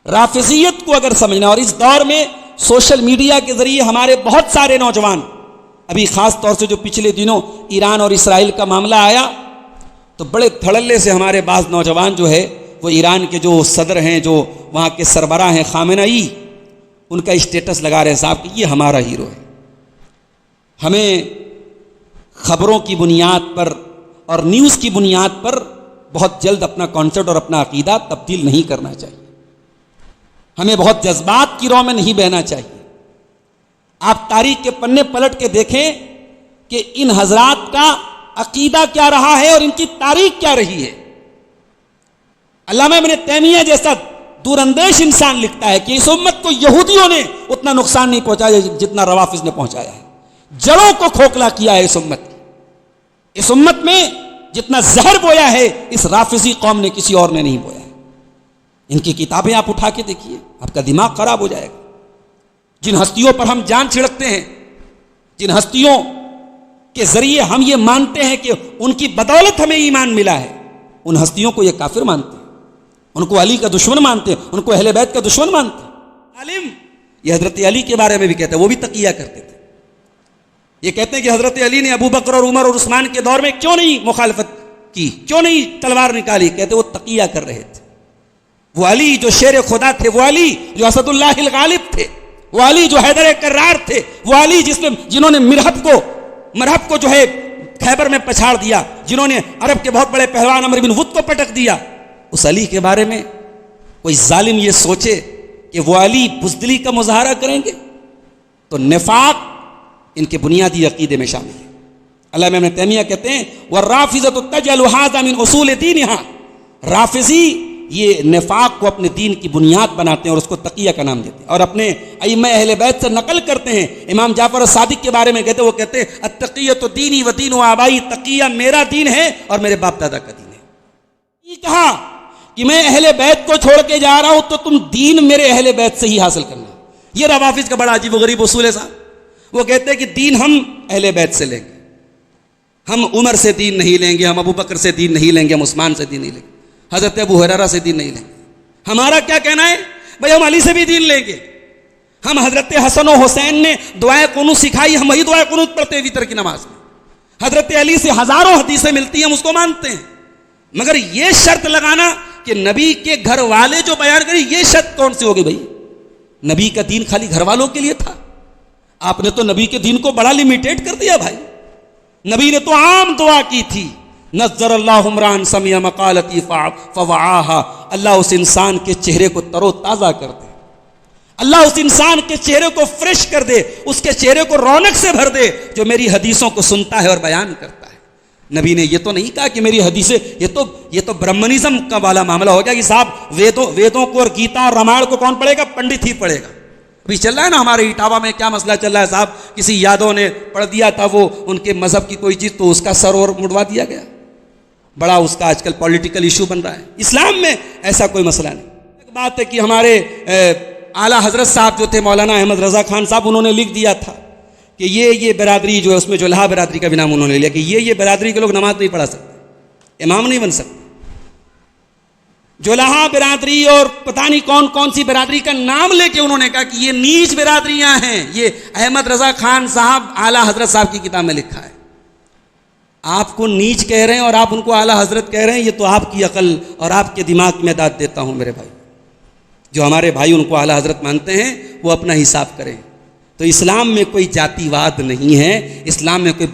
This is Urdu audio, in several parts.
رافضیت کو اگر سمجھنا، اور اس دور میں سوشل میڈیا کے ذریعے ہمارے بہت سارے نوجوان، ابھی خاص طور سے جو پچھلے دنوں ایران اور اسرائیل کا معاملہ آیا تو بڑے دھڑلے سے ہمارے بعض نوجوان جو ہے وہ ایران کے جو صدر ہیں، جو وہاں کے سربراہ ہیں خامنئی، ان کا اسٹیٹس لگا رہے ہیں صاحب کہ یہ ہمارا ہیرو ہے۔ ہمیں خبروں کی بنیاد پر اور نیوز کی بنیاد پر بہت جلد اپنا کانسیپٹ اور اپنا عقیدہ تبدیل نہیں کرنا چاہیے، ہمیں بہت جذبات کی رو میں نہیں بہنا چاہیے۔ آپ تاریخ کے پنے پلٹ کے دیکھیں کہ ان حضرات کا عقیدہ کیا رہا ہے اور ان کی تاریخ کیا رہی ہے۔ علامہ ابن تیمیہ جیسا دور اندیش انسان لکھتا ہے کہ اس امت کو یہودیوں نے اتنا نقصان نہیں پہنچایا جتنا روافض نے پہنچایا ہے، جڑوں کو کھوکھلا کیا ہے اس امت کی۔ اس امت میں جتنا زہر بویا ہے اس رافضی قوم نے کسی اور نے نہیں بویا ہے۔ ان کی کتابیں آپ اٹھا کے دیکھیے، آپ کا دماغ خراب ہو جائے گا۔ جن ہستیوں پر ہم جان چھڑکتے ہیں، جن ہستیوں کے ذریعے ہم یہ مانتے ہیں کہ ان کی بدولت ہمیں ایمان ملا ہے، ان ہستیوں کو یہ کافر مانتے ہیں، ان کو علی کا دشمن مانتے ہیں، ان کو اہل بیت کا دشمن مانتے ہیں۔ عالم یہ حضرت علی کے بارے میں بھی کہتے ہیں، وہ بھی تقیہ کرتے تھے۔ یہ کہتے ہیں کہ حضرت علی نے ابو بکر اور عمر اور عثمان کے دور میں کیوں نہیں مخالفت کی، کیوں نہیں تلوار نکالی؟ کہتے وہ تقیہ کر رہے تھے۔ وہ علی جو شیر خدا تھے، وہ علی جو اسد اللہ الغالب تھے، وہ علی جو حیدر کرار تھے، وہ علی جنہوں نے مرہب کو جو ہے خیبر میں پچھاڑ دیا، جنہوں نے عرب کے بہت بڑے پہلوان عمر بن ود کو پٹک دیا۔ اس علی کے بارے میں کوئی ظالم یہ سوچے کہ وہ علی بزدلی کا مظاہرہ کریں گے تو نفاق ان کے بنیادی عقیدے میں شامل ہے۔ علامہ ابن تیمیہ کہتے ہیں والرافضۃ تجعل ھذا من اصول دینھا، رافضی یہ نفاق کو اپنے دین کی بنیاد بناتے ہیں اور اس کو تقیہ کا نام دیتے ہیں، اور اپنے ائمہ اہل بیت سے نقل کرتے ہیں۔ امام جعفر الصادق کے بارے میں کہتے ہیں، وہ کہتے ہیں التقیۃ دینی و دین آبائی، تقیہ میرا دین ہے اور میرے باپ دادا کا دین ہے۔ یہ کہا کہ میں اہل بیت کو چھوڑ کے جا رہا ہوں تو تم دین میرے اہل بیت سے ہی حاصل کرنا۔ یہ روافض کا بڑا عجیب و غریب اصول ہے صاحب۔ وہ کہتے ہیں کہ دین ہم اہل بیت سے لیں گے، ہم عمر سے دین نہیں لیں گے، ہم ابو بکر سے دین نہیں لیں گے، ہم عثمان سے دین نہیں لیں گے، حضرت ابو ہریرہ سے دین نہیں لیں گے۔ ہمارا کیا کہنا ہے بھائی؟ ہم علی سے بھی دین لیں گے، ہم حضرت حسن و حسین نے دعائے قنوت سکھائی، ہم وہی دعائے قنوت پڑھتے ہیں وتر کی نماز میں۔ حضرت علی سے ہزاروں حدیثیں ملتی ہیں، ہم اس کو مانتے ہیں، مگر یہ شرط لگانا کہ نبی کے گھر والے جو بیان کریں، یہ شرط کون سی ہوگی بھائی؟ نبی کا دین خالی گھر والوں کے لیے تھا؟ آپ نے تو نبی کے دین کو بڑا لیمیٹیڈ کر دیا بھائی۔ نبی نے تو عام دعا کی تھی، نظر اللہ عمران سمع مقالتی فوعاہا، اللہ اس انسان کے چہرے کو تر و تازہ کر دے، اللہ اس انسان کے چہرے کو فریش کر دے، اس کے چہرے کو رونق سے بھر دے جو میری حدیثوں کو سنتا ہے اور بیان کرتا ہے۔ نبی نے یہ تو نہیں کہا کہ میری حدیثیں، یہ تو برہمنزم کا والا معاملہ ہو گیا کہ صاحب ویدوں کو اور گیتا اور رامائن کو کون پڑھے گا؟ پنڈت ہی پڑھے گا۔ ابھی چل رہا ہے نا ہمارے اٹاوا میں کیا مسئلہ چل رہا ہے صاحب، کسی یادوں نے پڑھ دیا تھا وہ ان کے مذہب کی کوئی چیز تو اس کا سر اور مڑوا دیا گیا، بڑا اس کا آج کل پولیٹیکل ایشو بن رہا ہے۔ اسلام میں ایسا کوئی مسئلہ نہیں۔ ایک بات ہے کہ ہمارے اعلیٰ حضرت صاحب جو تھے مولانا احمد رضا خان صاحب، انہوں نے لکھ دیا تھا کہ یہ برادری جو ہے، اس میں جو لہا برادری کا بھی نام انہوں نے لیا کہ یہ برادری کے لوگ نماز نہیں پڑھا سکتے، امام نہیں بن سکتے۔ جو لہا برادری اور پتہ نہیں کون کون سی برادری کا نام لے کے انہوں نے کہا کہ یہ نیچ برادریاں ہیں، یہ احمد رضا خان صاحب اعلیٰ حضرت صاحب کی کتاب میں لکھا ہے۔ آپ کو نیچ کہہ رہے ہیں اور آپ ان کو اعلیٰ حضرت کہہ رہے ہیں، یہ تو آپ کی عقل اور آپ کے دماغ میں داد دیتا ہوں میرے بھائی۔ جو ہمارے بھائی ان کو اعلیٰ حضرت مانتے ہیں وہ اپنا حساب کریں۔ تو اسلام میں کوئی جاتی واد نہیں ہے، اسلام میں کوئی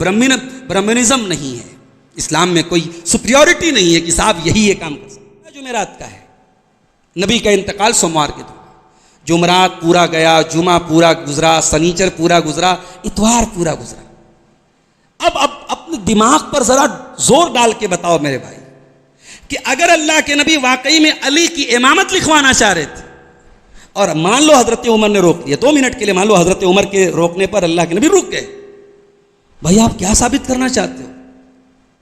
برہمنزم نہیں ہے، اسلام میں کوئی سپریورٹی نہیں ہے کہ صاحب یہی یہ کام کر سکتے۔ جمعرات کا ہے، نبی کا انتقال سوموار کے دن، جمعرات پورا گیا، جمعہ پورا گزرا، سنیچر پورا گزرا، اتوار پورا گزرا۔ اب اپنے دماغ پر ذرا زور ڈال کے بتاؤ میرے بھائی کہ اگر اللہ کے نبی واقعی میں علی کی امامت لکھوانا چاہ رہے تھے اور مان لو حضرت عمر نے روک دیا، 2 منٹ کے لیے مان لو حضرت عمر کے روکنے پر اللہ کے نبی رک گئے، بھائی آپ کیا ثابت کرنا چاہتے ہو؟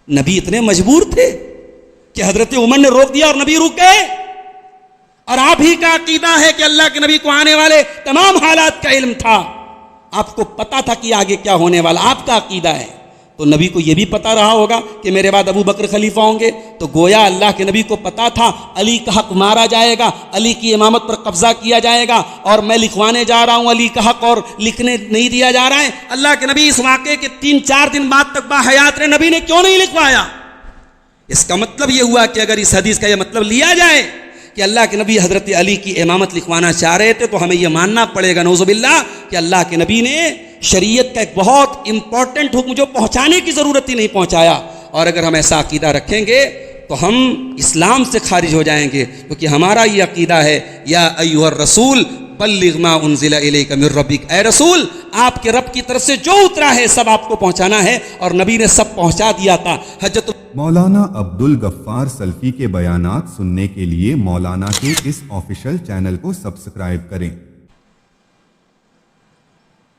نبی اتنے مجبور تھے کہ حضرت عمر نے روک دیا اور نبی رک گئے؟ اور آپ ہی کا عقیدہ ہے کہ اللہ کے نبی کو آنے والے تمام حالات کا علم تھا، آپ کو پتا تھا کہ آگے کیا ہونے والا، آپ کا عقیدہ ہے، تو نبی کو یہ بھی پتہ رہا ہوگا کہ میرے بعد ابو بکر خلیفہ ہوں گے، تو گویا اللہ کے نبی کو پتہ تھا علی کا حق مارا جائے گا، علی کی امامت پر قبضہ کیا جائے گا، اور میں لکھوانے جا رہا ہوں علی کا حق اور لکھنے نہیں دیا جا رہا ہے۔ اللہ کے نبی اس واقعے کے 3-4 دن بعد تک باحیات رہے، نبی نے کیوں نہیں لکھوایا؟ اس کا مطلب یہ ہوا کہ اگر اس حدیث کا یہ مطلب لیا جائے کہ اللہ کے نبی حضرت علی کی امامت لکھوانا چاہ رہے تھے، تو ہمیں یہ ماننا پڑے گا نعوذ باللہ کہ اللہ کے نبی نے شریعت کا ایک بہت امپورٹنٹ حکم جو پہنچانے کی ضرورت ہی نہیں پہنچایا۔ اور اگر ہم ایسا عقیدہ رکھیں گے تو ہم اسلام سے خارج ہو جائیں گے، کیونکہ ہمارا یہ عقیدہ ہے یا ایھا الرسول بلغ ما انزل الیک من ربک، اے رسول آپ کے رب کی طرف سے جو اترا ہے سب آپ کو پہنچانا ہے، اور نبی نے سب پہنچا دیا تھا۔ حجت مولانا عبدالغفار سلفی کے بیانات سننے کے لیے مولانا کے اس آفیشیل چینل کو سبسکرائب کریں۔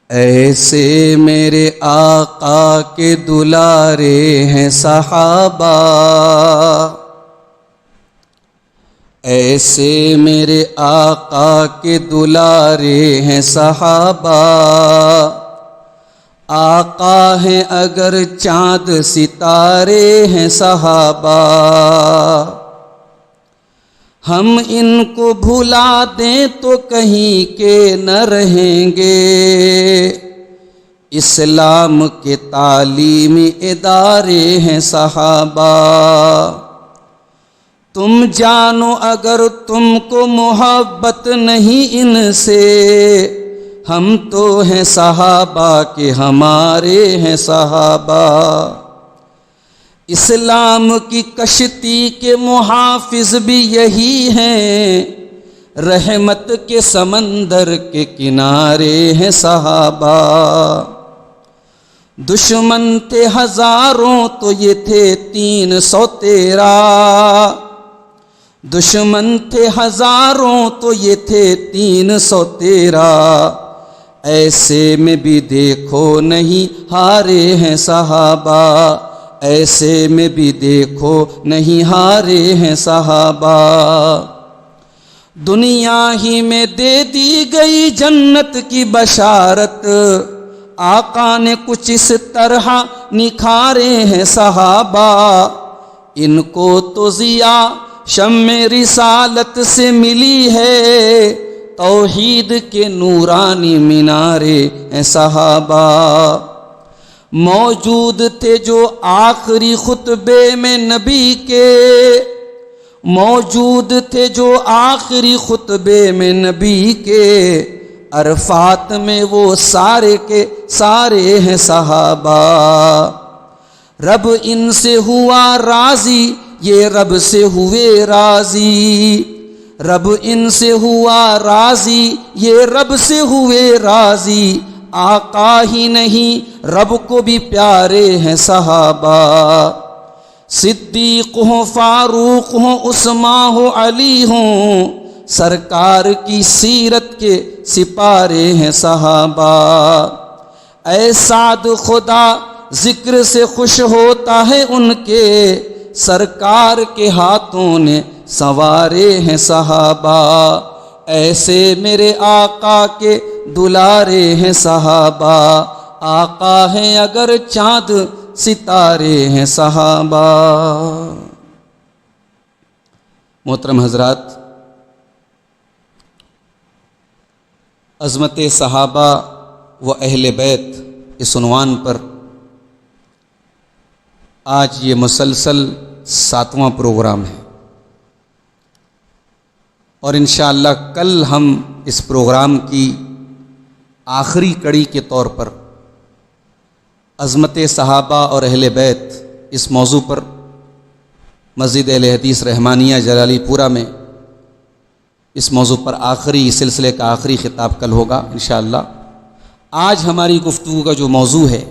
ایسے میرے آقا کے دلارے ہیں صحابہ، ایسے میرے آقا کے دلارے ہیں صحابہ، آقا ہیں اگر چاند ستارے ہیں صحابہ، ہم ان کو بھلا دیں تو کہیں کے نہ رہیں گے، اسلام کے تعلیمی ادارے ہیں صحابہ، تم جانو اگر تم کو محبت نہیں ان سے، ہم تو ہیں صحابہ کے ہمارے ہیں صحابہ، اسلام کی کشتی کے محافظ بھی یہی ہیں، رحمت کے سمندر کے کنارے ہیں صحابہ، دشمن تھے ہزاروں تو یہ تھے 313، دشمن تھے ہزاروں تو یہ تھے 313، ایسے میں بھی دیکھو نہیں ہارے ہیں صحابہ، ایسے میں بھی دیکھو نہیں ہارے ہیں صحابہ، دنیا ہی میں دے دی گئی جنت کی بشارت، آقا نے کچھ اس طرح نکھارے ہیں صحابہ، ان کو تو ضیاء شمع رسالت سے ملی ہے، توحید کے نورانی مینارے ہیں صحابہ، موجود تھے جو آخری خطبے میں نبی کے، موجود تھے جو آخری خطبے میں نبی کے، عرفات میں وہ سارے کے سارے ہیں صحابہ، رب ان سے ہوا راضی یہ رب سے ہوئے راضی، رب ان سے ہوا راضی یہ رب سے ہوئے راضی، آقا ہی نہیں رب کو بھی پیارے ہیں صحابہ، صدیق ہوں فاروق ہوں عثمان ہو علی ہوں، سرکار کی سیرت کے سپارے ہیں صحابہ، اے سعد خدا ذکر سے خوش ہوتا ہے ان کے، سرکار کے ہاتھوں نے سنوارے ہیں صحابہ، ایسے میرے آقا کے دلارے ہیں صحابہ، آقا ہیں اگر چاند ستارے ہیں صحابہ۔ محترم حضرات، عظمت صحابہ و اہل بیت اس عنوان پر آج یہ مسلسل 7واں پروگرام ہے، اور انشاءاللہ کل ہم اس پروگرام کی آخری کڑی کے طور پر عظمت صحابہ اور اہل بیت اس موضوع پر مسجد اہل حدیث رحمانیہ جلالی پورہ میں اس موضوع پر آخری سلسلے کا آخری خطاب کل ہوگا انشاءاللہ۔ آج ہماری گفتگو کا جو موضوع ہے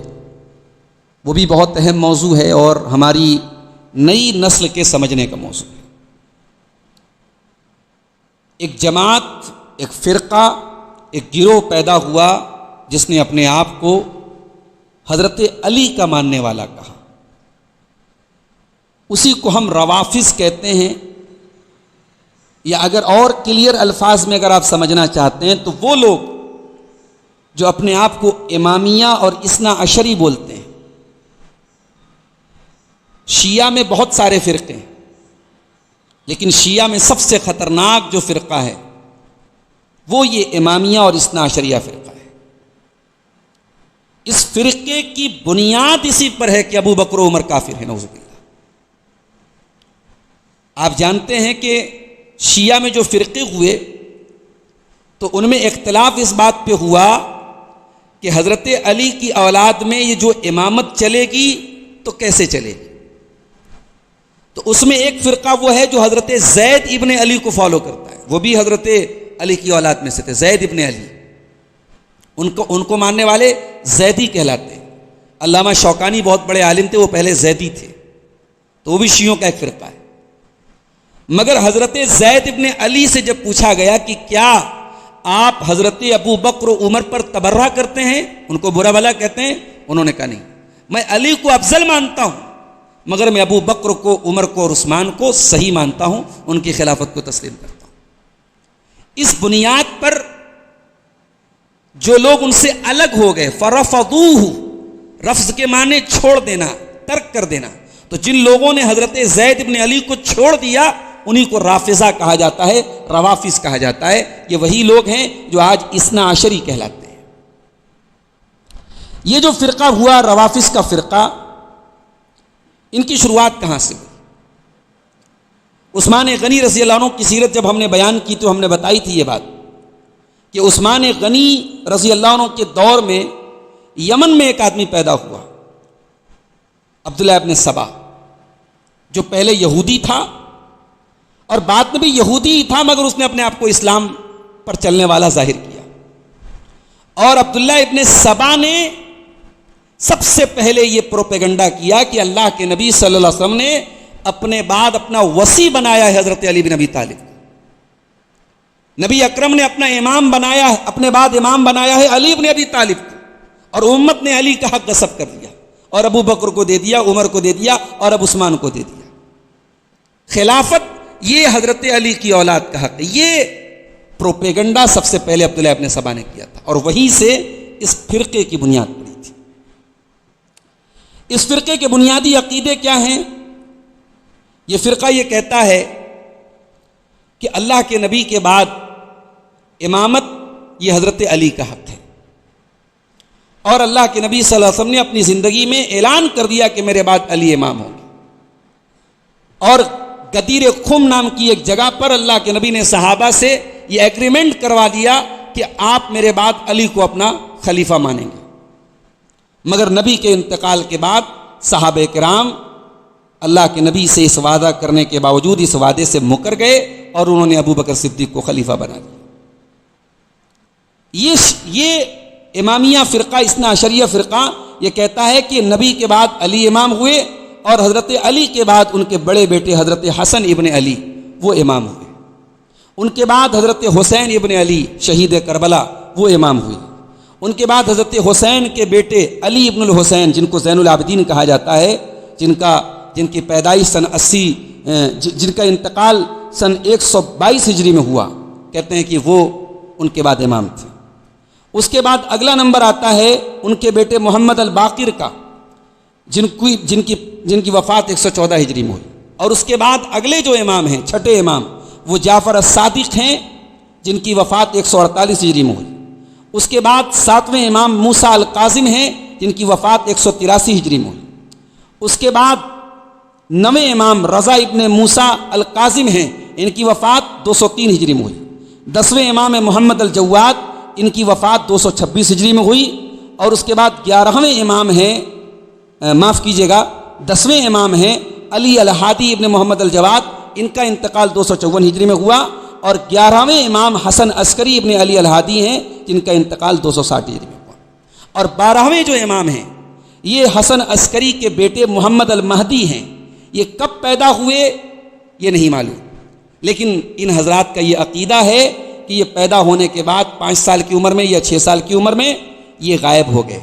وہ بھی بہت اہم موضوع ہے اور ہماری نئی نسل کے سمجھنے کا موضوع ہے۔ ایک جماعت، ایک فرقہ، ایک گروہ پیدا ہوا جس نے اپنے آپ کو حضرت علی کا ماننے والا کہا، اسی کو ہم روافض کہتے ہیں، یا اگر اور کلیئر الفاظ میں اگر آپ سمجھنا چاہتے ہیں تو وہ لوگ جو اپنے آپ کو امامیہ اور اثنا عشری بولتے ہیں، شیعہ میں بہت سارے فرقے ہیں، لیکن شیعہ میں سب سے خطرناک جو فرقہ ہے وہ یہ امامیہ اور اثنا عشریہ فرقہ ہے۔ اس فرقے کی بنیاد اسی پر ہے کہ ابو بکر و عمر کافر ہیں، نعوذ باللہ۔ آپ جانتے ہیں کہ شیعہ میں جو فرقے ہوئے تو ان میں اختلاف اس بات پہ ہوا کہ حضرت علی کی اولاد میں یہ جو امامت چلے گی تو کیسے چلے گی۔ تو اس میں ایک فرقہ وہ ہے جو حضرت زید ابن علی کو فالو کرتا ہے، وہ بھی حضرت علی کی اولاد میں سے تھے، زید ابن علی، ان کو ماننے والے زیدی کہلاتے ہیں۔ علامہ شوکانی بہت بڑے عالم تھے، وہ پہلے زیدی تھے، تو وہ بھی شیعوں کا ایک فرقہ ہے۔ مگر حضرت زید ابن علی سے جب پوچھا گیا کہ کیا آپ حضرت ابو بکر و عمر پر تبرہ کرتے ہیں، ان کو برا بھلا کہتے ہیں، انہوں نے کہا نہیں، میں علی کو افضل مانتا ہوں، مگر میں ابو بکر کو، عمر کو اور عثمان کو صحیح مانتا ہوں، ان کی خلافت کو تسلیم کرتا ہوں۔ اس بنیاد پر جو لوگ ان سے الگ ہو گئے، فرفضوہ، رفض کے معنی چھوڑ دینا، ترک کر دینا، تو جن لوگوں نے حضرت زید ابن علی کو چھوڑ دیا انہی کو رافضہ کہا جاتا ہے، روافض کہا جاتا ہے۔ یہ وہی لوگ ہیں جو آج اثنا عشری کہلاتے ہیں۔ یہ جو فرقہ ہوا روافض کا فرقہ، ان کی شروعات کہاں سے ہوئی؟ عثمان غنی رضی اللہ عنہ کی سیرت جب ہم نے بیان کی تو ہم نے بتائی تھی یہ بات کہ عثمان غنی رضی اللہ عنہ کے دور میں یمن میں ایک آدمی پیدا ہوا، عبداللہ ابن سبا، جو پہلے یہودی تھا اور بعد میں بھی یہودی ہی تھا، مگر اس نے اپنے آپ کو اسلام پر چلنے والا ظاہر کیا۔ اور عبداللہ ابن سبا نے سب سے پہلے یہ پروپیگنڈا کیا کہ اللہ کے نبی صلی اللہ علیہ وسلم نے اپنے بعد اپنا وصی بنایا ہے حضرت علی بن ابی طالب کو، نبی اکرم نے اپنا امام بنایا ہے، اپنے بعد امام بنایا ہے علی بن ابی طالب کو، اور امت نے علی کا حق غصب کر لیا اور ابو بکر کو دے دیا، عمر کو دے دیا اور اب عثمان کو دے دیا۔ خلافت یہ حضرت علی کی اولاد کا حق ہے۔ یہ پروپیگنڈا سب سے پہلے عبداللہ ابن سبا نے کیا تھا، اور وہیں سے اس فرقے کی بنیاد پڑی تھی۔ اس فرقے کے بنیادی عقیدے کیا ہیں؟ یہ فرقہ یہ کہتا ہے کہ اللہ کے نبی کے بعد امامت یہ حضرت علی کا حق ہے، اور اللہ کے نبی صلی اللہ علیہ وسلم نے اپنی زندگی میں اعلان کر دیا کہ میرے بعد علی امام ہوں گے۔ اور غدیر خم نام کی ایک جگہ پر اللہ کے نبی نے صحابہ سے یہ ایگریمنٹ کروا دیا کہ آپ میرے بعد علی کو اپنا خلیفہ مانیں گے۔ مگر نبی کے انتقال کے بعد صحابہ کرام اللہ کے نبی سے اس وعدہ کرنے کے باوجود اس وعدے سے مکر گئے اور انہوں نے ابو بکر صدیق کو خلیفہ بنا دیا۔ یہ امامیہ فرقہ، اثنا عشریہ فرقہ، یہ کہتا ہے کہ نبی کے بعد علی امام ہوئے اور حضرت علی کے بعد ان کے بڑے بیٹے حضرت حسن ابن علی وہ امام ہوئے، ان کے بعد حضرت حسین ابن علی شہید کربلا وہ امام ہوئے، ان کے بعد حضرت حسین کے بیٹے علی ابن الحسین جن کو زین العابدین کہا جاتا ہے، جن کی پیدائش سن 80 جن کا انتقال سن 122 ہجری میں ہوا، کہتے ہیں کہ وہ ان کے بعد امام تھے۔ اس کے بعد اگلا نمبر آتا ہے ان کے بیٹے محمد الباقر کا، جن کی وفات 114 ہجری میں ہوئی، اور اس کے بعد اگلے جو امام ہیں، چھٹے امام، وہ جعفر الصادق ہیں جن کی وفات 148 ہجری میں ہوئی۔ اس کے بعد 7ویں امام موسیٰ القاظم ہیں جن کی وفات 183 ہجری میں ہوئی۔ اس کے بعد 9ویں امام رضا ابن موسیٰ القاظم ہیں، ان کی وفات 203 ہجری میں ہوئی۔ 10ویں امام محمد الجواد، ان کی وفات 226 ہجری میں ہوئی۔ اور اس کے بعد 11ویں امام ہیں، معاف کیجیے گا، 10ویں امام ہیں علی الہادی ابن محمد الجواد، ان کا انتقال 254 ہجری میں ہوا۔ اور 11ویں امام حسن عسکری ابن علی الہادی ہیں جن کا انتقال 260 ہجری میں ہوا۔ اور 12ویں جو امام ہیں یہ حسن عسکری کے بیٹے محمد المہدی ہیں۔ یہ کب پیدا ہوئے یہ نہیں معلوم، لیکن ان حضرات کا یہ عقیدہ ہے کہ یہ پیدا ہونے کے بعد 5 سال کی عمر میں یا 6 سال کی عمر میں یہ غائب ہو گئے،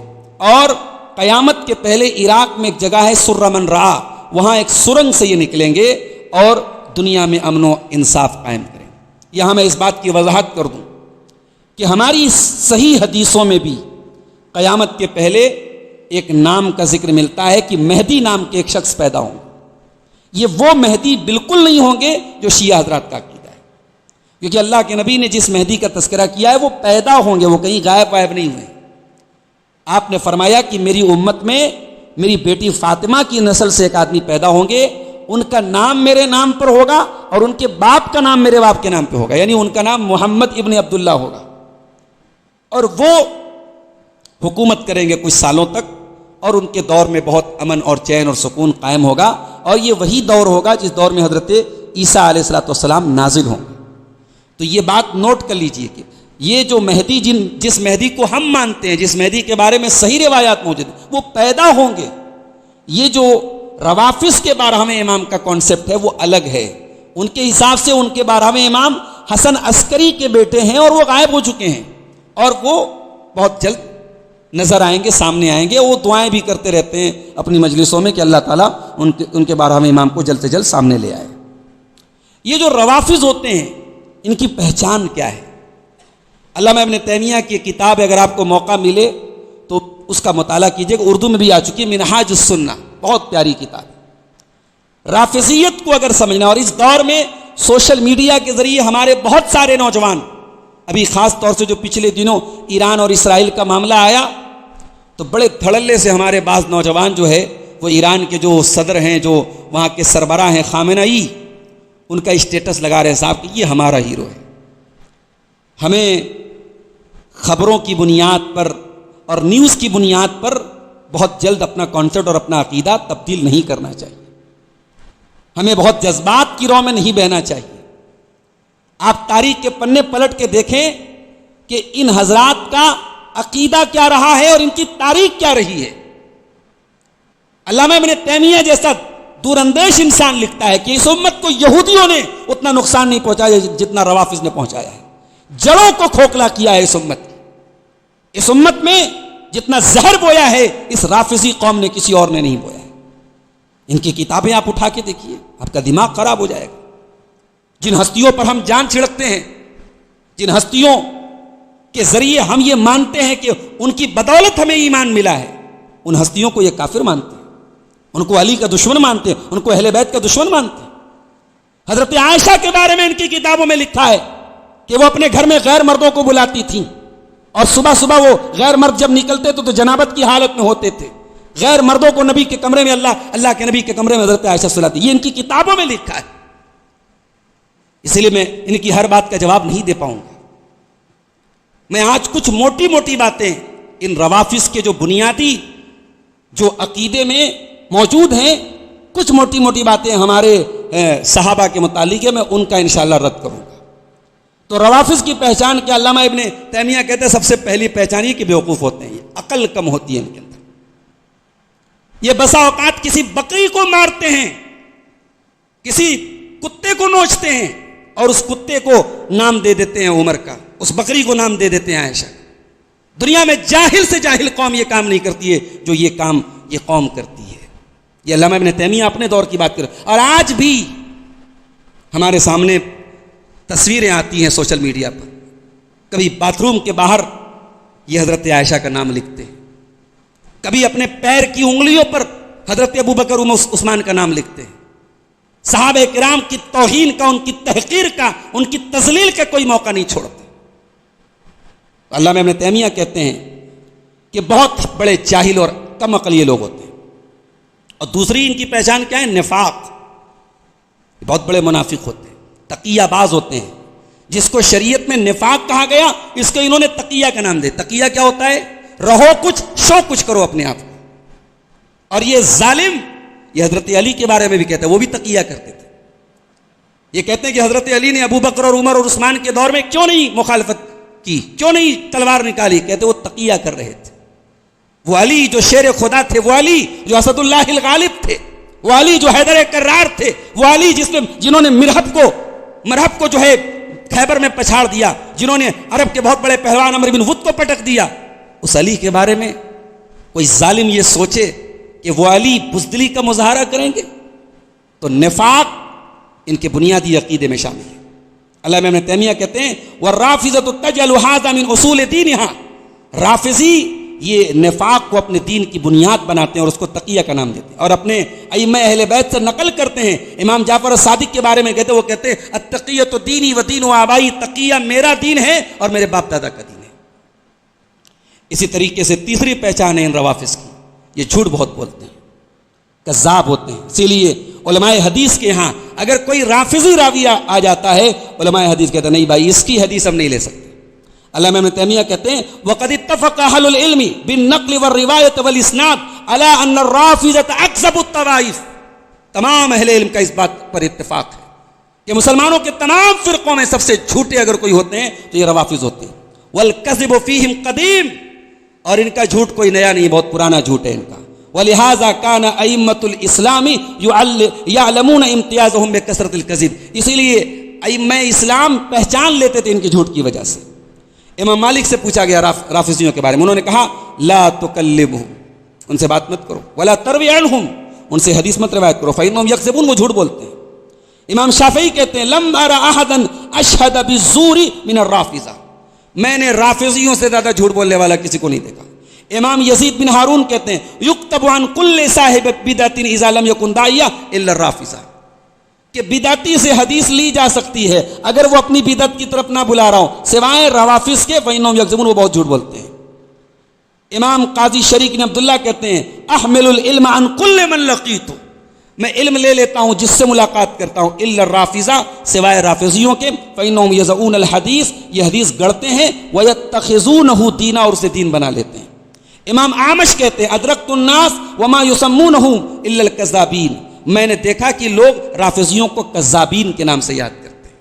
اور قیامت کے پہلے عراق میں ایک جگہ ہے سر من رعا، وہاں ایک سرنگ سے یہ نکلیں گے اور دنیا میں امن و انصاف قائم کریں۔ یہاں میں اس بات کی وضاحت کر دوں کہ ہماری صحیح حدیثوں میں بھی قیامت کے پہلے ایک نام کا ذکر ملتا ہے کہ مہدی نام کے ایک شخص پیدا ہوں گے۔ یہ وہ مہدی بالکل نہیں ہوں گے جو شیعہ حضرات کا عقیدہ ہے، کیونکہ اللہ کے نبی نے جس مہدی کا تذکرہ کیا ہے وہ پیدا ہوں گے، وہ کہیں غائب نہیں ہوئے۔ آپ نے فرمایا کہ میری امت میں میری بیٹی فاطمہ کی نسل سے ایک آدمی پیدا ہوں گے، ان کا نام میرے نام پر ہوگا اور ان کے باپ کا نام میرے باپ کے نام پہ ہوگا، یعنی ان کا نام محمد ابن عبداللہ ہوگا، اور وہ حکومت کریں گے کچھ سالوں تک، اور ان کے دور میں بہت امن اور چین اور سکون قائم ہوگا، اور یہ وہی دور ہوگا جس دور میں حضرت عیسیٰ علیہ السلام نازل ہوں گے۔ تو یہ بات نوٹ کر لیجئے کہ یہ جو مہدی جس مہدی کو ہم مانتے ہیں، جس مہدی کے بارے میں صحیح روایات موجود ہیں، وہ پیدا ہوں گے۔ یہ جو روافظ کے 12ویں امام کا کانسیپٹ ہے وہ الگ ہے، ان کے حساب سے ان کے 12ویں امام حسن عسکری کے بیٹے ہیں اور وہ غائب ہو چکے ہیں، اور وہ بہت جلد نظر آئیں گے، سامنے آئیں گے۔ وہ دعائیں بھی کرتے رہتے ہیں اپنی مجلسوں میں کہ اللہ تعالیٰ ان کے 12ویں امام کو جلد سے جلد سامنے لے آئے۔ یہ جو روافظ ہوتے ہیں ان کی پہچان کیا ہے؟ علامہ ابن تیمیہ کی کتاب اگر آپ کو موقع ملے تو اس کا مطالعہ کیجئے، اردو میں بھی آ چکی ہے، منہاج السنہ، بہت پیاری کتاب ہے۔ رافضیت کو اگر سمجھنا، اور اس دور میں سوشل میڈیا کے ذریعے ہمارے بہت سارے نوجوان، ابھی خاص طور سے جو پچھلے دنوں ایران اور اسرائیل کا معاملہ آیا تو بڑے دھڑلے سے ہمارے بعض نوجوان جو ہے وہ ایران کے جو صدر ہیں، جو وہاں کے سربراہ ہیں خامنئی، ان کا اسٹیٹس لگا رہے صاحب کہ یہ ہمارا ہیرو ہے۔ ہمیں خبروں کی بنیاد پر اور نیوز کی بنیاد پر بہت جلد اپنا کانسیپٹ اور اپنا عقیدہ تبدیل نہیں کرنا چاہیے، ہمیں بہت جذبات کی رو میں نہیں بہنا چاہیے۔ آپ تاریخ کے پنے پلٹ کے دیکھیں کہ ان حضرات کا عقیدہ کیا رہا ہے اور ان کی تاریخ کیا رہی ہے۔ علامہ ابن تیمیہ جیسا دور اندیش انسان لکھتا ہے کہ اس امت کو یہودیوں نے اتنا نقصان نہیں پہنچایا جتنا روافظ نے پہنچایا ہے، جڑوں کو کھوکھلا کیا ہے اس امت کی۔ اس امت میں جتنا زہر بویا ہے اس رافضی قوم نے کسی اور نے نہیں بویا ہے۔ ان کی کتابیں آپ اٹھا کے دیکھیے، آپ کا دماغ خراب ہو جائے گا۔ جن ہستیوں پر ہم جان چھڑکتے ہیں، جن ہستیوں کے ذریعے ہم یہ مانتے ہیں کہ ان کی بدولت ہمیں ایمان ملا ہے، ان ہستیوں کو یہ کافر مانتے ہیں، ان کو علی کا دشمن مانتے ہیں، ان کو اہل بیت کا دشمن مانتے ہیں۔ حضرت عائشہ کے بارے میں ان کی کتابوں میں لکھا ہے کہ وہ اپنے گھر میں غیر مردوں کو بلاتی تھیں، اور صبح صبح وہ غیر مرد جب نکلتے تو جنابت کی حالت میں ہوتے تھے، غیر مردوں کو نبی کے کمرے میں اللہ کے نبی کے کمرے میں حضرت عائشہ سلاتی۔ یہ ان کی کتابوں میں لکھا ہے، اس لیے میں ان کی ہر بات کا جواب نہیں دے پاؤں گا۔ میں آج کچھ موٹی موٹی باتیں ان روافظ کے جو بنیادی جو عقیدے میں موجود ہیں، کچھ موٹی موٹی باتیں ہمارے صحابہ کے متعلق ہے، میں ان کا انشاءاللہ رد کروں گا۔ تو روافظ کی پہچان کیا؟ علامہ ابن تیمیہ کہتے ہیں سب سے پہلی پہچان یہ کہ بیوقوف ہوتے ہیں، یہ عقل کم ہوتی ہے ان کے اندر۔ یہ بسا اوقات کسی بکری کو مارتے ہیں، کسی کتے کو نوچتے ہیں، اور اس کتے کو نام دے دیتے ہیں عمر کا، اس بکری کو نام دے دیتے ہیں عائشہ۔ دنیا میں جاہل سے جاہل قوم یہ کام نہیں کرتی ہے جو یہ کام یہ قوم کرتی ہے۔ یہ علامہ ابن تیمیہ اپنے دور کی بات کر، اور آج بھی ہمارے سامنے تصویریں آتی ہیں سوشل میڈیا پر، کبھی باتھ روم کے باہر یہ حضرت عائشہ کا نام لکھتے ہیں، کبھی اپنے پیر کی انگلیوں پر حضرت ابوبکر عثمان کا نام لکھتے ہیں۔ صحابہ کرام کی توہین کا، ان کی تحقیر کا، ان کی تذلیل کا کوئی موقع نہیں چھوڑتے۔ علامہ ابن تیمیہ کہتے ہیں کہ بہت بڑے جاہل اور کم عقل یہ لوگ ہوتے ہیں۔ اور دوسری ان کی پہچان کیا ہے؟ نفاق۔ بہت بڑے منافق ہوتے ہیں، تقیہ باز ہوتے ہیں، جس کو شریعت میں نفاق کہا گیا اس کو انہوں نے تقیہ کا نام دے۔ تقیہ کیا ہوتا ہے؟ رہو کچھ شو کچھ کرو اپنے آپ کو۔ اور یہ ظالم، یہ حضرت علی کے بارے میں بھی کہتے ہیں، وہ بھی تقیہ کرتے تھے۔ یہ کہتے ہیں کہ حضرت علی نے ابو بکر اور عمر اور عثمان کے دور میں کیوں نہیں مخالفت کی، کیوں نہیں تلوار نکالی؟ کہتے وہ تقیہ کر رہے تھے۔ وہ علی جو شیر خدا تھے، وہ علی جو اسد اللہ الغالب تھے، وہ علی جو حیدر کرار تھے، وہ علی جنہوں نے مرہب کو جو ہے خیبر میں پچھاڑ دیا، جنہوں نے عرب کے بہت بڑے پہلوان عمر بن ود کو پٹک دیا، اس علی کے بارے میں کوئی ظالم یہ سوچے کہ وہ علی بزدلی کا مظاہرہ کریں گے، تو نفاق ان کے بنیادی عقیدے میں شامل ہے۔ علامہ ابن تیمیہ کہتے ہیں وَالرَّافِضَةُ تَجْعَلُ هَذَا مِنْ أُصُولِ دِينِهَا، رافضی یہ نفاق کو اپنے دین کی بنیاد بناتے ہیں اور اس کو تقیہ کا نام دیتے ہیں، اور اپنے ائمہ اہل بیت سے نقل کرتے ہیں۔ امام جعفر الصادق کے بارے میں کہتے ہیں، وہ کہتے ہیں التقیۃ دینی و دین آبائی، تقیہ میرا دین ہے اور میرے باپ دادا کا دین ہے۔ اسی طریقے سے تیسری پہچان ہے ان روافظ کی، یہ جھوٹ بہت بولتے ہیں، کذاب ہوتے ہیں۔ اسی لیے علماء حدیث کے ہاں اگر کوئی رافضی راوی آ جاتا ہے، علماء حدیث کہتے ہیں نہیں بھائی اس کی حدیث ہم نہیں لے سکتے۔ علامہ ابن تیمیہ کہتے ہیں وَقَدِ اتَّفَقَ أَهْلُ الْعِلْمِ بِالنَّقْلِ وَالرِّوَایَةِ وَالْإِسْنَادِ عَلَىٰ أَنَّ الرَّافِضَةَ أَكْذَبُ الطَّوَائِفِ، تمام اہل علم کا اس بات پر اتفاق ہے کہ مسلمانوں کے تمام فرقوں میں سب سے جھوٹے اگر کوئی ہوتے ہیں تو یہ روافظ ہوتے ہیں۔ وَالْكَذِبُ فِيهِمْ قَدِيمٌ، اور ان کا جھوٹ کوئی نیا نہیں، بہت پرانا جھوٹ ہے ان کا۔ وَلِهَذَا كَانَ أَئِمَّةُ الْإِسْلَامِ يَعْلَمُونَ امْتِيَازَهُمْ بِكَثْرَةِ الْكَذِبِ، اسی لیے ائمہ اسلام پہچان لیتے تھے ان کے جھوٹ کی وجہ سے۔ امام مالک سے پوچھا گیا رافضیوں کے بارے میں، انہوں نے کہا لا تکلمہم، ان سے بات مت کرو، ولا تروی عنہم، ان سے حدیث مت روایت کرو، فإنہم یکذبون، وہ جھوٹ بولتے ہیں۔ امام شافعی کہتے ہیں لم ارى احدا اشهد بالزور من الرافضہ، میں نے رافضیوں سے زیادہ جھوٹ بولنے والا کسی کو نہیں دیکھا۔ امام یزید بن ہارون کہتے ہیں یکتب عن کل صاحب بدعۃ اذا لم یکن داعیہ الا الرافضہ، کہ بدعتی سے حدیث لی جا سکتی ہے اگر وہ اپنی بدعت کی طرف نہ بلا رہا ہو، سوائے روافظ کے، فإنہم یکذبون، وہ بہت جھوٹ بولتے ہیں۔ امام قاضی شریک بن عبداللہ کہتے ہیں احمل العلم عن کل من لقیت، میں علم لے لیتا ہوں جس سے ملاقات کرتا ہوں، الا الرافضہ، سوائے رافضیوں کے، فإنہم یزعون الحدیث، یہ حدیث گڑھتے ہیں، ویتخذونہ دینا، اور اسے دین بنا لیتے ہیں۔ امام اعمش کہتے ہیں ادرکت الناس وما یسمونہ الا الکذابین، میں نے دیکھا کہ لوگ رافضیوں کو کذابین کے نام سے یاد کرتے ہیں۔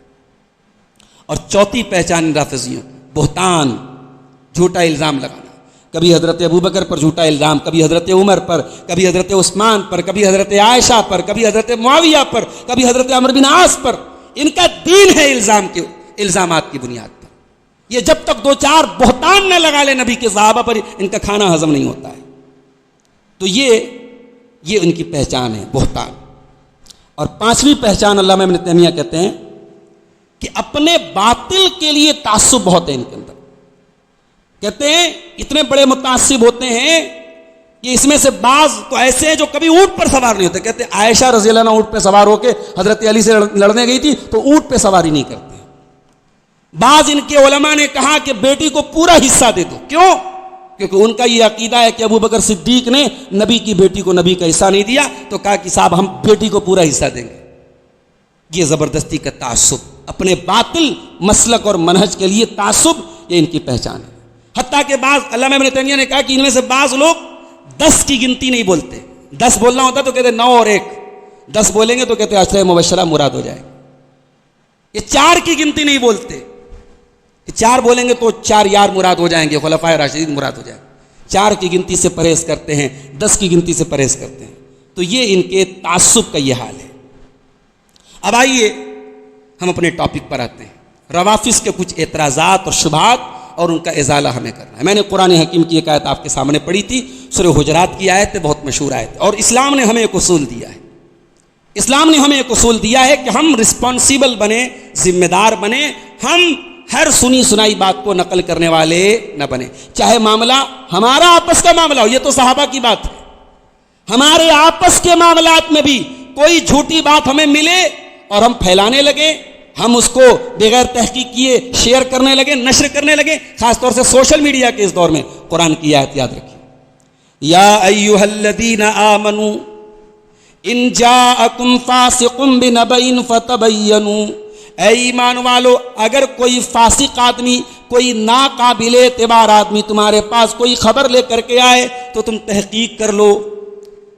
اور چوتھی پہچان رافضیوں، بہتان، جھوٹا الزام لگانا، کبھی حضرت ابوبکر پر جھوٹا الزام، کبھی حضرت عمر پر، کبھی حضرت عثمان پر، کبھی حضرت عائشہ پر، کبھی حضرت معاویہ پر، کبھی حضرت عمرو بن عاص پر۔ ان کا دین ہے الزامات کی بنیاد پر۔ یہ جب تک دو چار بہتان نہ لگا لے نبی کے صحابہ پر، ان کا کھانا ہضم نہیں ہوتا ہے۔ تو یہ ان کی پہچان ہے، بہتان۔ اور پانچویں پہچان علامہ ابن تیمیہ کہتے ہیں کہ اپنے باطل کے لیے تعصب بہت ہے ان کے اندر۔ کہتے ہیں اتنے بڑے متعصب ہوتے ہیں کہ اس میں سے بعض تو ایسے ہیں جو کبھی اونٹ پر سوار نہیں ہوتے۔ کہتے ہیں عائشہ رضی اللہ عنہ اونٹ پہ سوار ہو کے حضرت علی سے لڑنے گئی تھی تو اونٹ پہ سواری نہیں کرتے۔ بعض ان کے علماء نے کہا کہ بیٹی کو پورا حصہ دے دو، کیوں؟ کیونکہ ان کا یہ عقیدہ ہے کہ ابوبکر صدیق نے نبی کی بیٹی کو نبی کا حصہ نہیں دیا، تو کہا کہ صاحب ہم بیٹی کو پورا حصہ دیں گے۔ یہ زبردستی کا تعصب، اپنے باطل مسلک اور منہج کے لیے تعصب، یہ ان کی پہچان ہے۔ حتیٰ کہ بعض علامہ ابن تیمیہ نے کہا کہ ان میں سے بعض لوگ 10 کی گنتی نہیں بولتے۔ 10 بولنا ہوتا تو کہتے 9 اور 1، 10 بولیں گے تو کہتے عشرہ مبشرہ مراد ہو جائے۔ یہ 4 کی گنتی نہیں بولتے، 4 بولیں گے تو 4 یار مراد ہو جائیں گے، خلفائے راشدین مراد ہو جائیں گے۔ 4 کی گنتی سے پرہیز کرتے ہیں، 10 کی گنتی سے پرہیز کرتے ہیں۔ تو یہ ان کے تعصب کا یہ حال ہے۔ اب آئیے ہم اپنے ٹاپک پر آتے ہیں، روافظ کے کچھ اعتراضات اور شبہات اور ان کا ازالہ ہمیں کرنا ہے۔ میں نے قرآن حکیم کی ایک آیت آپ کے سامنے پڑھی تھی، سورہ حجرات کی آیت ہے، بہت مشہور آیت ہے، اور اسلام نے ہمیں ایک اصول دیا ہے۔ اسلام نے ہمیں ایک اصول دیا ہے کہ ہم رسپانسیبل بنیں، ذمہ دار بنیں، ہم ہر سنی سنائی بات کو نقل کرنے والے نہ بنیں، چاہے معاملہ ہمارا آپس کا معاملہ ہو۔ یہ تو صحابہ کی بات ہے، ہمارے آپس کے معاملات میں بھی کوئی جھوٹی بات ہمیں ملے اور ہم پھیلانے لگے، ہم اس کو بغیر تحقیق کیے شیئر کرنے لگے، نشر کرنے لگے، خاص طور سے سوشل میڈیا کے اس دور میں۔ قرآن کی آیت یاد رکھیے، یا ایھا الذین آمنوا ان جاءکم فاسق بنبأ فتبینوا، اے ایمان والو اگر کوئی فاسق آدمی، کوئی ناقابل اعتبار آدمی تمہارے پاس کوئی خبر لے کر کے آئے تو تم تحقیق کر لو،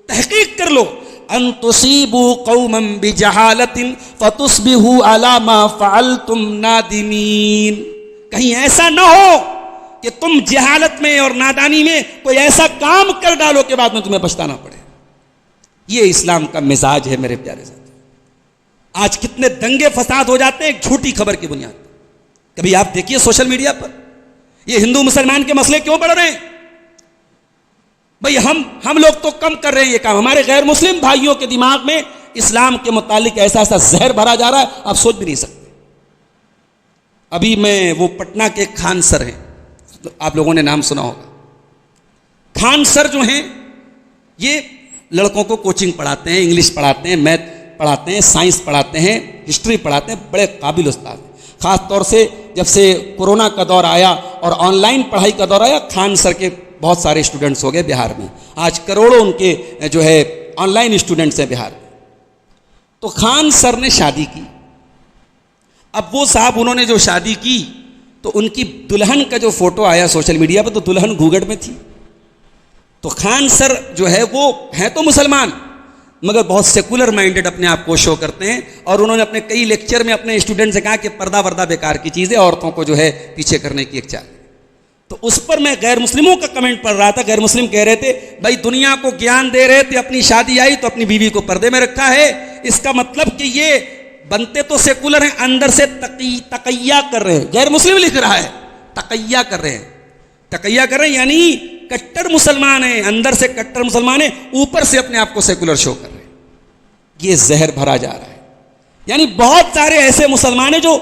تحقیق کر لو۔ ان تصیبوا قوما بجہالۃ فتصبحوا علی ما فعلتم نادمین، کہیں ایسا نہ ہو کہ تم جہالت میں اور نادانی میں کوئی ایسا کام کر ڈالو کہ بعد میں تمہیں پچھتانا پڑے۔ یہ اسلام کا مزاج ہے میرے پیارے ساتھی۔ آج کتنے دنگے فساد ہو جاتے ہیں ایک جھوٹی خبر کی بنیاد پر۔ کبھی آپ دیکھیے سوشل میڈیا پر یہ ہندو مسلمان کے مسئلے کیوں بڑھ رہے ہیں؟ بھئی ہم لوگ تو کم کر رہے ہیں یہ کام، ہمارے غیر مسلم بھائیوں کے دماغ میں اسلام کے متعلق ایسا زہر بھرا جا رہا ہے آپ سوچ بھی نہیں سکتے۔ ابھی میں وہ پٹنہ کے خان سر ہیں، آپ لوگوں نے نام سنا ہوگا، خان سر جو ہیں یہ لڑکوں کو کوچنگ پڑھاتے ہیں, انگلش پڑھاتے ہیں, میتھ پڑھاتے ہیں, سائنس پڑھاتے ہیں, ہسٹری پڑھاتے ہیں, بڑے قابل استاد ہیں. خاص طور سے جب سے کورونا کا دور آیا اور آن لائن پڑھائی کا دور آیا, خان سر کے بہت سارے اسٹوڈنٹس ہو گئے بہار میں. آج کروڑوں ان کے جو ہے آن لائن اسٹوڈنٹس ہیں بہار میں. تو خان سر نے شادی کی. اب وہ صاحب انہوں نے جو شادی کی تو ان کی دلہن کا جو فوٹو آیا سوشل میڈیا پہ تو دلہن گھوگھٹ میں تھی. تو خان سر جو ہے وہ ہیں تو مسلمان مگر بہت سیکولر مائنڈڈ اپنے آپ کو شو کرتے ہیں, اور انہوں نے اپنے کئی لیکچر میں اپنے اسٹوڈنٹ سے کہا کہ پردہ وردہ بیکار کی چیز ہے, عورتوں کو جو ہے پیچھے کرنے کی ایک چال. تو اس پر میں غیر مسلموں کا کمنٹ پڑھ رہا تھا. غیر مسلم کہہ رہے تھے بھائی دنیا کو گیان دے رہے تھے, اپنی شادی آئی تو اپنی بیوی کو پردے میں رکھا ہے, اس کا مطلب کہ یہ بنتے تو سیکولر ہیں اندر سے تقیہ کر رہے ہیں. غیر مسلم لکھ رہا ہے تقیہ کر رہے ہیں, تقیہ کر رہے ہیں یعنی کٹر مسلمان ہیں, اندر سے کٹر مسلمان ہیں, اوپر سے اپنے آپ کو سیکولر شو کر رہے ہیں. یہ زہر بھرا جا رہا ہے. یعنی بہت سارے ایسے مسلمان ہیں جو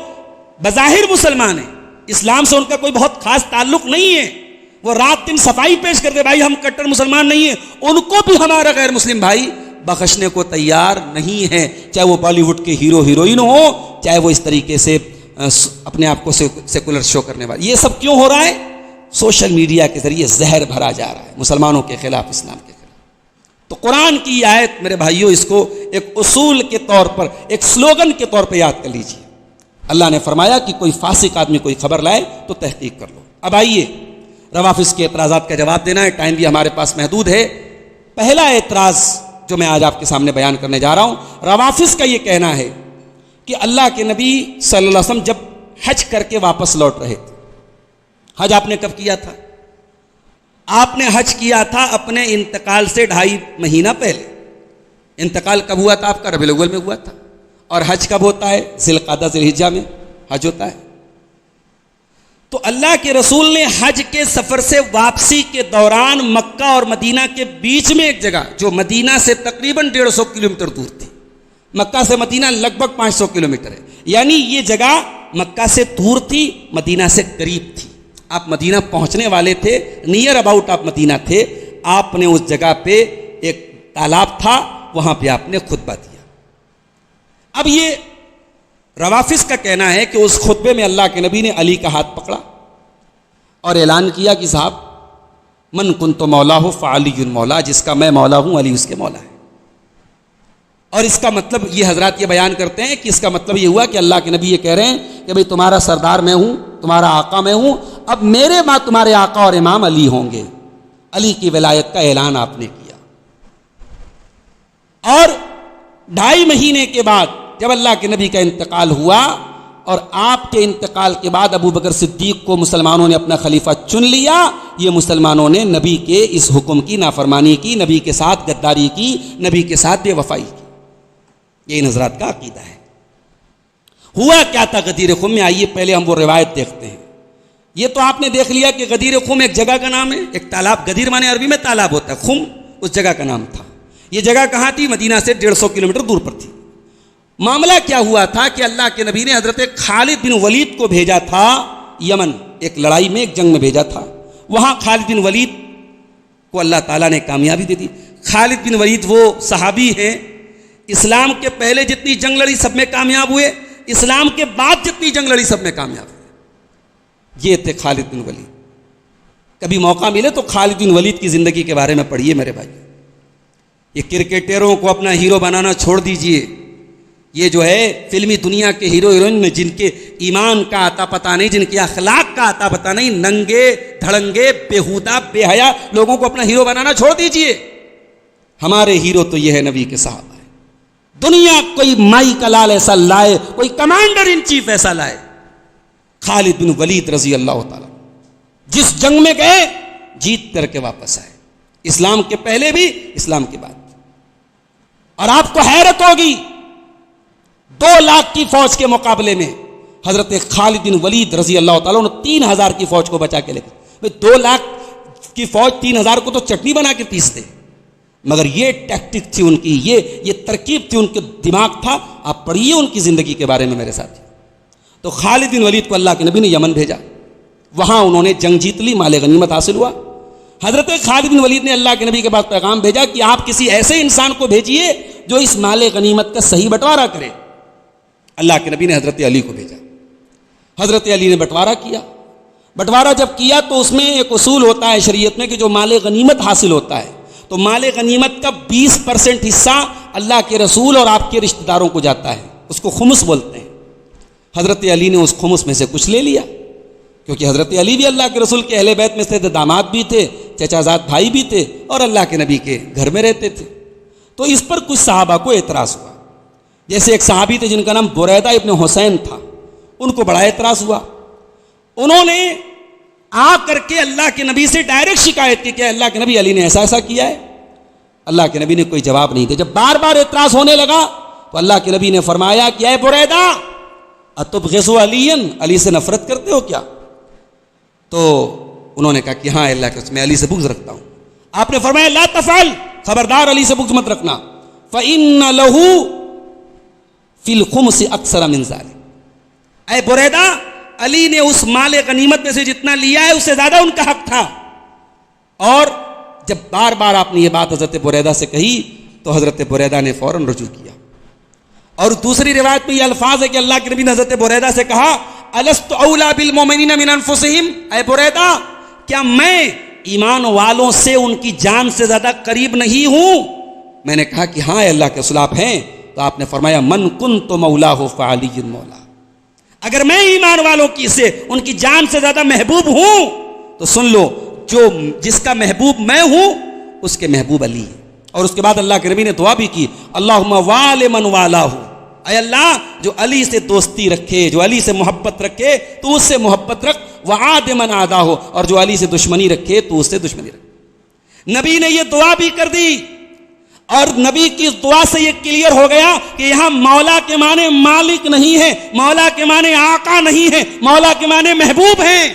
بظاہر مسلمان ہیں, اسلام سے ان کا کوئی بہت خاص تعلق نہیں ہے, وہ رات دن صفائی پیش کرتے بھائی ہم کٹر مسلمان نہیں ہیں, ان کو بھی ہمارا غیر مسلم بھائی بخشنے کو تیار نہیں ہے, چاہے وہ بالی ووڈ کے ہیرو ہیروئن ہو, چاہے وہ اس طریقے سے اپنے آپ کو سیکولر شو کرنے والے. یہ سب کیوں ہو رہا ہے؟ سوشل میڈیا کے ذریعے زہر بھرا جا رہا ہے مسلمانوں کے خلاف, اسلام کے خلاف. تو قرآن کی آیت میرے بھائیوں اس کو ایک اصول کے طور پر, ایک سلوگن کے طور پر یاد کر لیجیے. اللہ نے فرمایا کہ کوئی فاسق آدمی کوئی خبر لائے تو تحقیق کر لو. اب آئیے روافظ کے اعتراضات کا جواب دینا ہے, ٹائم بھی ہمارے پاس محدود ہے. پہلا اعتراض جو میں آج آپ کے سامنے بیان کرنے جا رہا ہوں, روافظ کا یہ کہنا ہے کہ اللہ کے نبی صلی اللہ علیہ وسلم جب حج کر کے واپس لوٹ رہے تھے, حج آپ نے کب کیا تھا؟ آپ نے حج کیا تھا اپنے انتقال سے 2.5 مہینہ پہلے. انتقال کب ہوا تھا آپ کا؟ ربیع الاول میں ہوا تھا. اور حج کب ہوتا ہے؟ ذی القعدہ ذی الحجہ میں حج ہوتا ہے. تو اللہ کے رسول نے حج کے سفر سے واپسی کے دوران مکہ اور مدینہ کے بیچ میں ایک جگہ جو مدینہ سے تقریباً 150 کلومیٹر دور تھی, مکہ سے مدینہ لگ بھگ 500 کلومیٹر ہے, یعنی یہ جگہ مکہ سے دور تھی مدینہ سے قریب تھی. آپ مدینہ پہنچنے والے تھے, نیئر اباؤٹ آپ مدینہ تھے. آپ نے اس جگہ پہ ایک تالاب تھا, وہاں پہ آپ نے خطبہ دیا. اب یہ روافظ کا کہنا ہے کہ اس خطبے میں اللہ کے نبی نے علی کا ہاتھ پکڑا اور اعلان کیا کہ صاحب من کنت مولا ہو فعلی مولا, جس کا میں مولا ہوں علی اس کے مولا ہے. اور اس کا مطلب یہ حضرات یہ بیان کرتے ہیں کہ اس کا مطلب یہ ہوا کہ اللہ کے نبی یہ کہہ رہے ہیں کہ بھئی تمہارا سردار میں ہوں, تمہارا آقا میں ہوں, اب میرے بعد تمہارے آقا اور امام علی ہوں گے. علی کی ولایت کا اعلان آپ نے کیا. اور 2.5 مہینے کے بعد جب اللہ کے نبی کا انتقال ہوا اور آپ کے انتقال کے بعد ابو بکر صدیق کو مسلمانوں نے اپنا خلیفہ چن لیا, یہ مسلمانوں نے نبی کے اس حکم کی نافرمانی کی, نبی کے ساتھ غداری کی, نبی کے ساتھ بے وفائی کی. یہ ان حضرات کا عقیدہ ہے. ہوا کیا تھا غدیر خم میں؟ آئیے پہلے ہم وہ روایت دیکھتے ہیں. یہ تو آپ نے دیکھ لیا کہ غدیر خم ایک جگہ کا نام ہے, ایک تالاب. غدیر مانے عربی میں تالاب ہوتا ہے, خم اس جگہ کا نام تھا. یہ جگہ کہاں تھی؟ مدینہ سے 150 کلومیٹر دور پر تھی. معاملہ کیا ہوا تھا کہ اللہ کے نبی نے حضرت خالد بن ولید کو بھیجا تھا یمن, ایک لڑائی میں, ایک جنگ میں بھیجا تھا. وہاں خالد بن ولید کو اللہ تعالیٰ نے کامیابی دے دی. خالد بن ولید وہ صحابی ہیں, اسلام کے پہلے جتنی جنگ لڑی سب میں کامیاب ہوئے, اسلام کے بعد جتنی جنگ لڑی سب میں کامیاب ہوئے. یہ تھے خالد بن ولید. کبھی موقع ملے تو خالد بن ولید کی زندگی کے بارے میں پڑھیے میرے بھائی. یہ کرکٹروں کو اپنا ہیرو بنانا چھوڑ دیجئے. یہ جو ہے فلمی دنیا کے ہیرو ہیروئن جن کے ایمان کا آتا پتہ نہیں, جن کے اخلاق کا آتا پتہ نہیں, ننگے دھڑنگے بےہودہ بے حیا لوگوں کو اپنا ہیرو بنانا چھوڑ دیجئے. ہمارے ہیرو تو یہ ہے نبی کے صحابہ. دنیا کوئی مائی کا لال ایسا لائے, کوئی کمانڈر ان چیف ایسا لائے, خالد بن ولید رضی اللہ تعالی جس جنگ میں گئے جیت کر کے واپس آئے, اسلام کے پہلے بھی اسلام کے بعد. اور آپ کو حیرت ہوگی 2 لاکھ کی فوج کے مقابلے میں حضرت خالد بن ولید رضی اللہ تعالیٰ نے 3000 کی فوج کو بچا کے لے گئے. 2 لاکھ کی فوج 3000 کو تو چٹنی بنا کے پیس دے, مگر یہ ٹیکٹک تھی ان کی, یہ ترکیب تھی ان کے دماغ تھا. آپ پڑھیے ان کی زندگی کے بارے میں میرے ساتھ. تو خالد بن ولید کو اللہ کے نبی نے یمن بھیجا, وہاں انہوں نے جنگ جیت لی, مال غنیمت حاصل ہوا. حضرت خالد بن ولید نے اللہ کے نبی کے پاس پیغام بھیجا کہ آپ کسی ایسے انسان کو بھیجیے جو اس مال غنیمت کا صحیح بٹوارا کرے. اللہ کے نبی نے حضرت علی کو بھیجا. حضرت علی نے بٹوارا کیا. بٹوارا جب کیا تو اس میں ایک اصول ہوتا ہے شریعت میں کہ جو مال غنیمت حاصل ہوتا ہے تو مال غنیمت کا 20% حصہ اللہ کے رسول اور آپ کے رشتہ داروں کو جاتا ہے. اس کو خمس بولتے ہیں. حضرت علی نے اس خمس میں سے کچھ لے لیا, کیونکہ حضرت علی بھی اللہ کے رسول کے اہل بیت میں سے تھے, داماد بھی تھے, چچا زاد بھائی بھی تھے اور اللہ کے نبی کے گھر میں رہتے تھے. تو اس پر کچھ صحابہ کو اعتراض ہوا. جیسے ایک صحابی تھے جن کا نام بریدہ ابن حسین تھا, ان کو بڑا اعتراض ہوا. انہوں نے آ کر کے اللہ کے نبی سے ڈائریکٹ شکایت کی کہ اللہ کے نبی علی نے ایسا ایسا کیا ہے. اللہ کے نبی نے کوئی جواب نہیں دیا. جب بار بار اعتراض ہونے لگا تو اللہ کے نبی نے فرمایا کہ اے بریدہ اتبغض علی, علی سے نفرت کرتے ہو کیا؟ تو انہوں نے کہا کہ ہاں اللہ کے میں علی سے بغض رکھتا ہوں. آپ نے فرمایا لا تفعل, خبردار علی سے بغض مت رکھنا. فإن له فی الخمس اکثر من ذلک, اے بریدہ علی نے اس مال غنیمت میں سے جتنا لیا ہے اس سے زیادہ ان کا حق تھا. اور جب بار بار آپ نے یہ بات حضرت بریدہ سے کہی تو حضرت بریدہ نے فوراً رجوع کیا. اور دوسری روایت میں یہ الفاظ ہے کہ اللہ کے نبی نے حضرت بریدہ سے کہا الست اولا بالمؤمنین من انفسہم, اے بریدہ کیا میں ایمان والوں سے ان کی جان سے زیادہ قریب نہیں ہوں؟ میں نے کہا کہ ہاں اے اللہ کے رسول آپ ہیں. تو آپ نے فرمایا من کنت مولاہ فعلی مولا, اگر میں ایمان والوں کی سے ان کی جان سے زیادہ محبوب ہوں تو سن لو جو جس کا محبوب میں ہوں اس کے محبوب علی ہے. اور اس کے بعد اللہ کے نبی نے دعا بھی کی اللہم وال من والاہ, اے اللہ جو علی سے دوستی رکھے, جو علی سے محبت رکھے تو اس سے محبت رکھ, وعاد من عاداہ, اور جو علی سے دشمنی رکھے تو اس سے دشمنی رکھ. نبی نے یہ دعا بھی کر دی. اور نبی کی اس دعا سے یہ کلیئر ہو گیا کہ یہاں مولا کے معنی مالک نہیں ہے, مولا کے معنی آقا نہیں ہے, مولا کے معنی محبوب ہیں.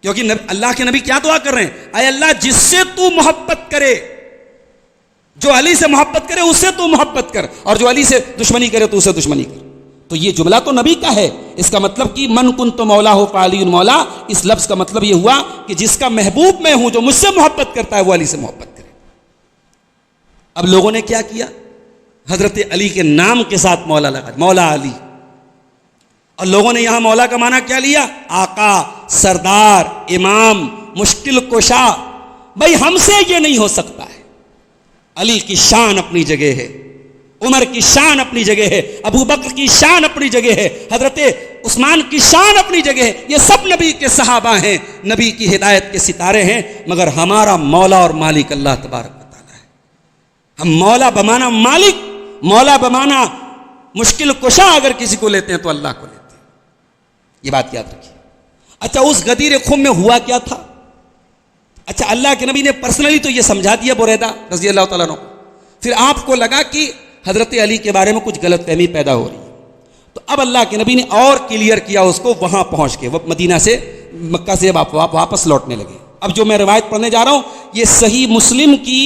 کیونکہ اللہ کے نبی کیا دعا کر رہے ہیں؟ اے اللہ جس سے تو محبت کرے, جو علی سے محبت کرے اس سے تو محبت کر, اور جو علی سے دشمنی کرے تو اس سے دشمنی کر. تو یہ جملہ تو نبی کا ہے. اس کا مطلب کہ من کنت مولا ہو فعلی مولا, اس لفظ کا مطلب یہ ہوا کہ جس کا محبوب میں ہوں, جو مجھ سے محبت کرتا ہے وہ علی سے محبت کرے. اب لوگوں نے کیا کیا؟ حضرت علی کے نام کے ساتھ مولا لگا, مولا علی. اور لوگوں نے یہاں مولا کا معنی کیا لیا؟ آقا, سردار, امام, مشکل کشا. بھائی ہم سے یہ نہیں ہو سکتا ہے. علی کی شان اپنی جگہ ہے, عمر کی شان اپنی جگہ ہے, ابو بکر کی شان اپنی جگہ ہے, حضرت عثمان کی شان اپنی جگہ ہے. یہ سب نبی کے صحابہ ہیں, نبی کی ہدایت کے ستارے ہیں. مگر ہمارا مولا اور مالک اللہ تبارک و تعالی ہے. ہم مولا بمانا مالک, مولا بمانا مشکل کشا اگر کسی کو لیتے ہیں تو اللہ کو لیتے ہیں. یہ بات یاد رکھیے. اچھا اس غدیر خم میں ہوا کیا تھا؟ اچھا اللہ کے نبی نے پرسنلی تو یہ سمجھا دیا بریدہ رضی اللہ تعالیٰ عنہ. پھر آپ کو لگا کہ حضرت علی کے بارے میں کچھ غلط فہمی پیدا ہو رہی ہے, تو اب اللہ کے نبی نے اور کلیئر کیا اس کو. وہاں پہنچ کے وہ مدینہ سے, مکہ سے واپس لوٹنے لگے. اب جو میں روایت پڑھنے جا رہا ہوں یہ صحیح مسلم کی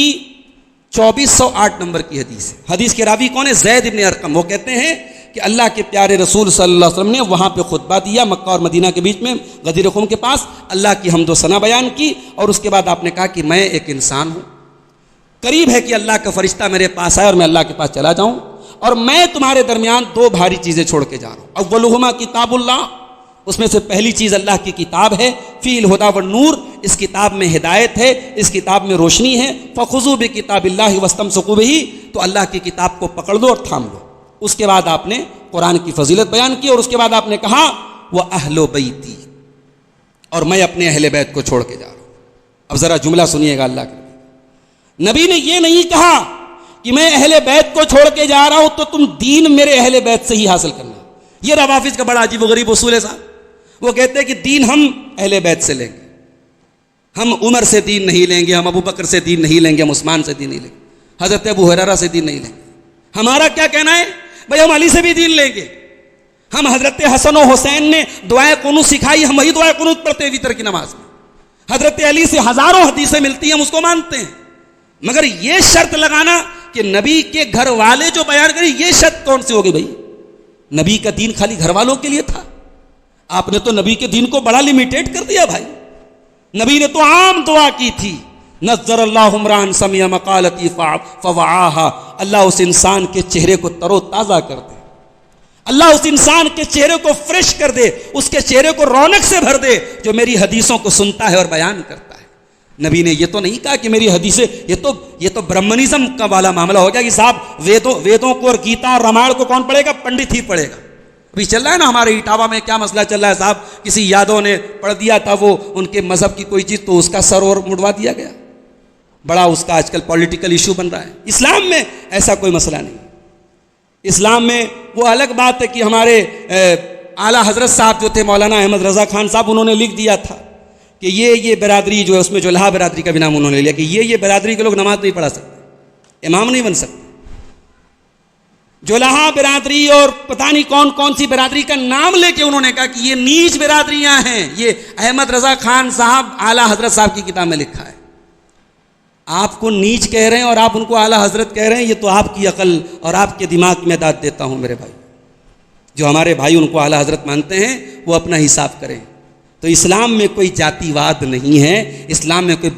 2408 نمبر کی حدیث ہے. حدیث کے راوی کون ہے؟ زید ابن ارقم. وہ کہتے ہیں کہ اللہ کے پیارے رسول صلی اللہ علیہ وسلم نے وہاں پہ خطبہ دیا مکہ اور مدینہ کے بیچ میں غدیر خم کے پاس, اللہ کی حمد و ثنا بیان کی. اور اس کے بعد آپ نے کہا کہ میں ایک انسان ہوں, قریب ہے کہ اللہ کا فرشتہ میرے پاس آئے اور میں اللہ کے پاس چلا جاؤں, اور میں تمہارے درمیان دو بھاری چیزیں چھوڑ کے جا رہا ہوں. اولہما کتاب اللہ, اس میں سے پہلی چیز اللہ کی کتاب ہے. فی الہدی والنور, اس کتاب میں ہدایت ہے, اس کتاب میں روشنی ہے. فخذوا بکتاب اللہ واستمسکوا بہ, تو اللہ کی کتاب کو پکڑ لو اور تھام لو. اس کے بعد آپ نے قرآن کی فضیلت بیان کی, اور اس کے بعد آپ نے کہا وَأَهْلُ بَيْتِي, اور میں اپنے اہل بیت کو چھوڑ کے جا رہا ہوں. اب ذرا جملہ سنیے گا. اللہ کے نبی نے یہ نہیں کہا کہ میں اہل بیت کو چھوڑ کے جا رہا ہوں تو تم دین میرے اہل بیت سے ہی حاصل کرنا. یہ روافظ کا بڑا عجیب و غریب اصول ہے صاحب. وہ کہتے ہیں کہ دین ہم اہل بیت سے لیں گے, ہم عمر سے دین نہیں لیں گے, ہم ابو بکر سے دین نہیں لیں گے, ہم عثمان سے دین نہیں لیں گے, حضرت ابو ہریرہ سے دین نہیں لیں گے. ہمارا کیا کہنا ہے؟ بھائی ہم علی سے بھی دین لیں گے. ہم حضرت حسن و حسین نے دعائے قنوت سکھائی, ہم وہی دعائے قنوت پڑھتے ہیں وتر کی نماز میں. حضرت علی سے ہزاروں حدیثیں ملتی ہیں, ہم اس کو مانتے ہیں. مگر یہ شرط لگانا کہ نبی کے گھر والے جو بیان کریں, یہ شرط کون سی ہوگی بھائی؟ نبی کا دین خالی گھر والوں کے لیے تھا؟ آپ نے تو نبی کے دین کو بڑا لمیٹیڈ کر دیا بھائی. نبی نے تو عام دعا کی تھی، نظر اللہ عمران سمع مقالتی فوعاہا، اللہ اس انسان کے چہرے کو تر و تازہ کر دے، اللہ اس انسان کے چہرے کو فریش کر دے، اس کے چہرے کو رونق سے بھر دے جو میری حدیثوں کو سنتا ہے اور بیان کرتا ہے۔ نبی نے یہ تو نہیں کہا کہ میری حدیثیں، یہ تو برہمنزم کا والا معاملہ ہو گیا کہ صاحب ویدوں کو اور گیتا اور رامائن کو کون پڑھے گا؟ پنڈت ہی پڑھے گا۔ ابھی چل رہا ہے نا ہمارے اٹاوا میں کیا مسئلہ چل رہا ہے صاحب، کسی یادوں نے پڑھ دیا تھا وہ ان کے مذہب کی کوئی چیز تو اس کا سر اور مڑوا دیا گیا، بڑا اس کا آج کل پولیٹیکل ایشو بن رہا ہے۔ اسلام میں ایسا کوئی مسئلہ نہیں۔ اسلام میں وہ الگ بات ہے کہ ہمارے اعلیٰ حضرت صاحب جو تھے مولانا احمد رضا خان صاحب، انہوں نے لکھ دیا تھا کہ یہ برادری جو ہے، اس میں جو لہا برادری کا بھی نام انہوں نے لیا کہ یہ برادری کے لوگ نماز نہیں پڑھا سکتے، امام نہیں بن سکتے۔ جو لہا برادری اور پتہ نہیں کون سی برادری کا نام لے کے انہوں نے کہا کہ یہ نیچ برادریاں ہیں، یہ احمد رضا خان صاحب اعلیٰ حضرت صاحب کی کتاب میں لکھا ہے۔ آپ کو نیچ کہہ رہے ہیں اور آپ ان کو اعلیٰ حضرت کہہ رہے ہیں، یہ تو آپ کی عقل اور آپ کے دماغ میں داد دیتا ہوں میرے بھائی۔ جو ہمارے بھائی ان کو اعلیٰ حضرت مانتے ہیں وہ اپنا حساب کریں۔ تو اسلام میں کوئی جاتی واد نہیں ہے، اسلام میں کوئی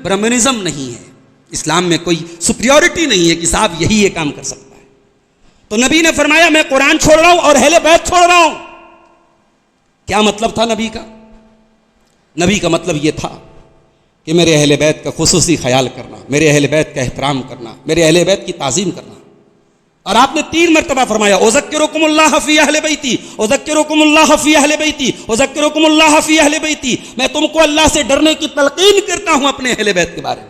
برہمنزم نہیں ہے، اسلام میں کوئی سپریورٹی نہیں ہے کہ صاحب یہی یہ کام کر سکتا ہے۔ تو نبی نے فرمایا میں قرآن چھوڑ رہا ہوں اور اہل بیت چھوڑ رہا ہوں۔ کیا مطلب تھا نبی کا؟ نبی کا مطلب یہ تھا کہ میرے اہل بیت کا خصوصی خیال کرنا، میرے اہل بیت کا احترام کرنا، میرے اہل بیت کی تعظیم کرنا۔ اور آپ نے 3 مرتبہ فرمایا اذکرکم اللہ فی اہل بیتی، اذکرکم اللہ فی اہل بیتی، اذکرکم اللہ فی اہل بیتی، میں تم کو اللہ سے ڈرنے کی تلقین کرتا ہوں اپنے اہل بیت کے بارے میں۔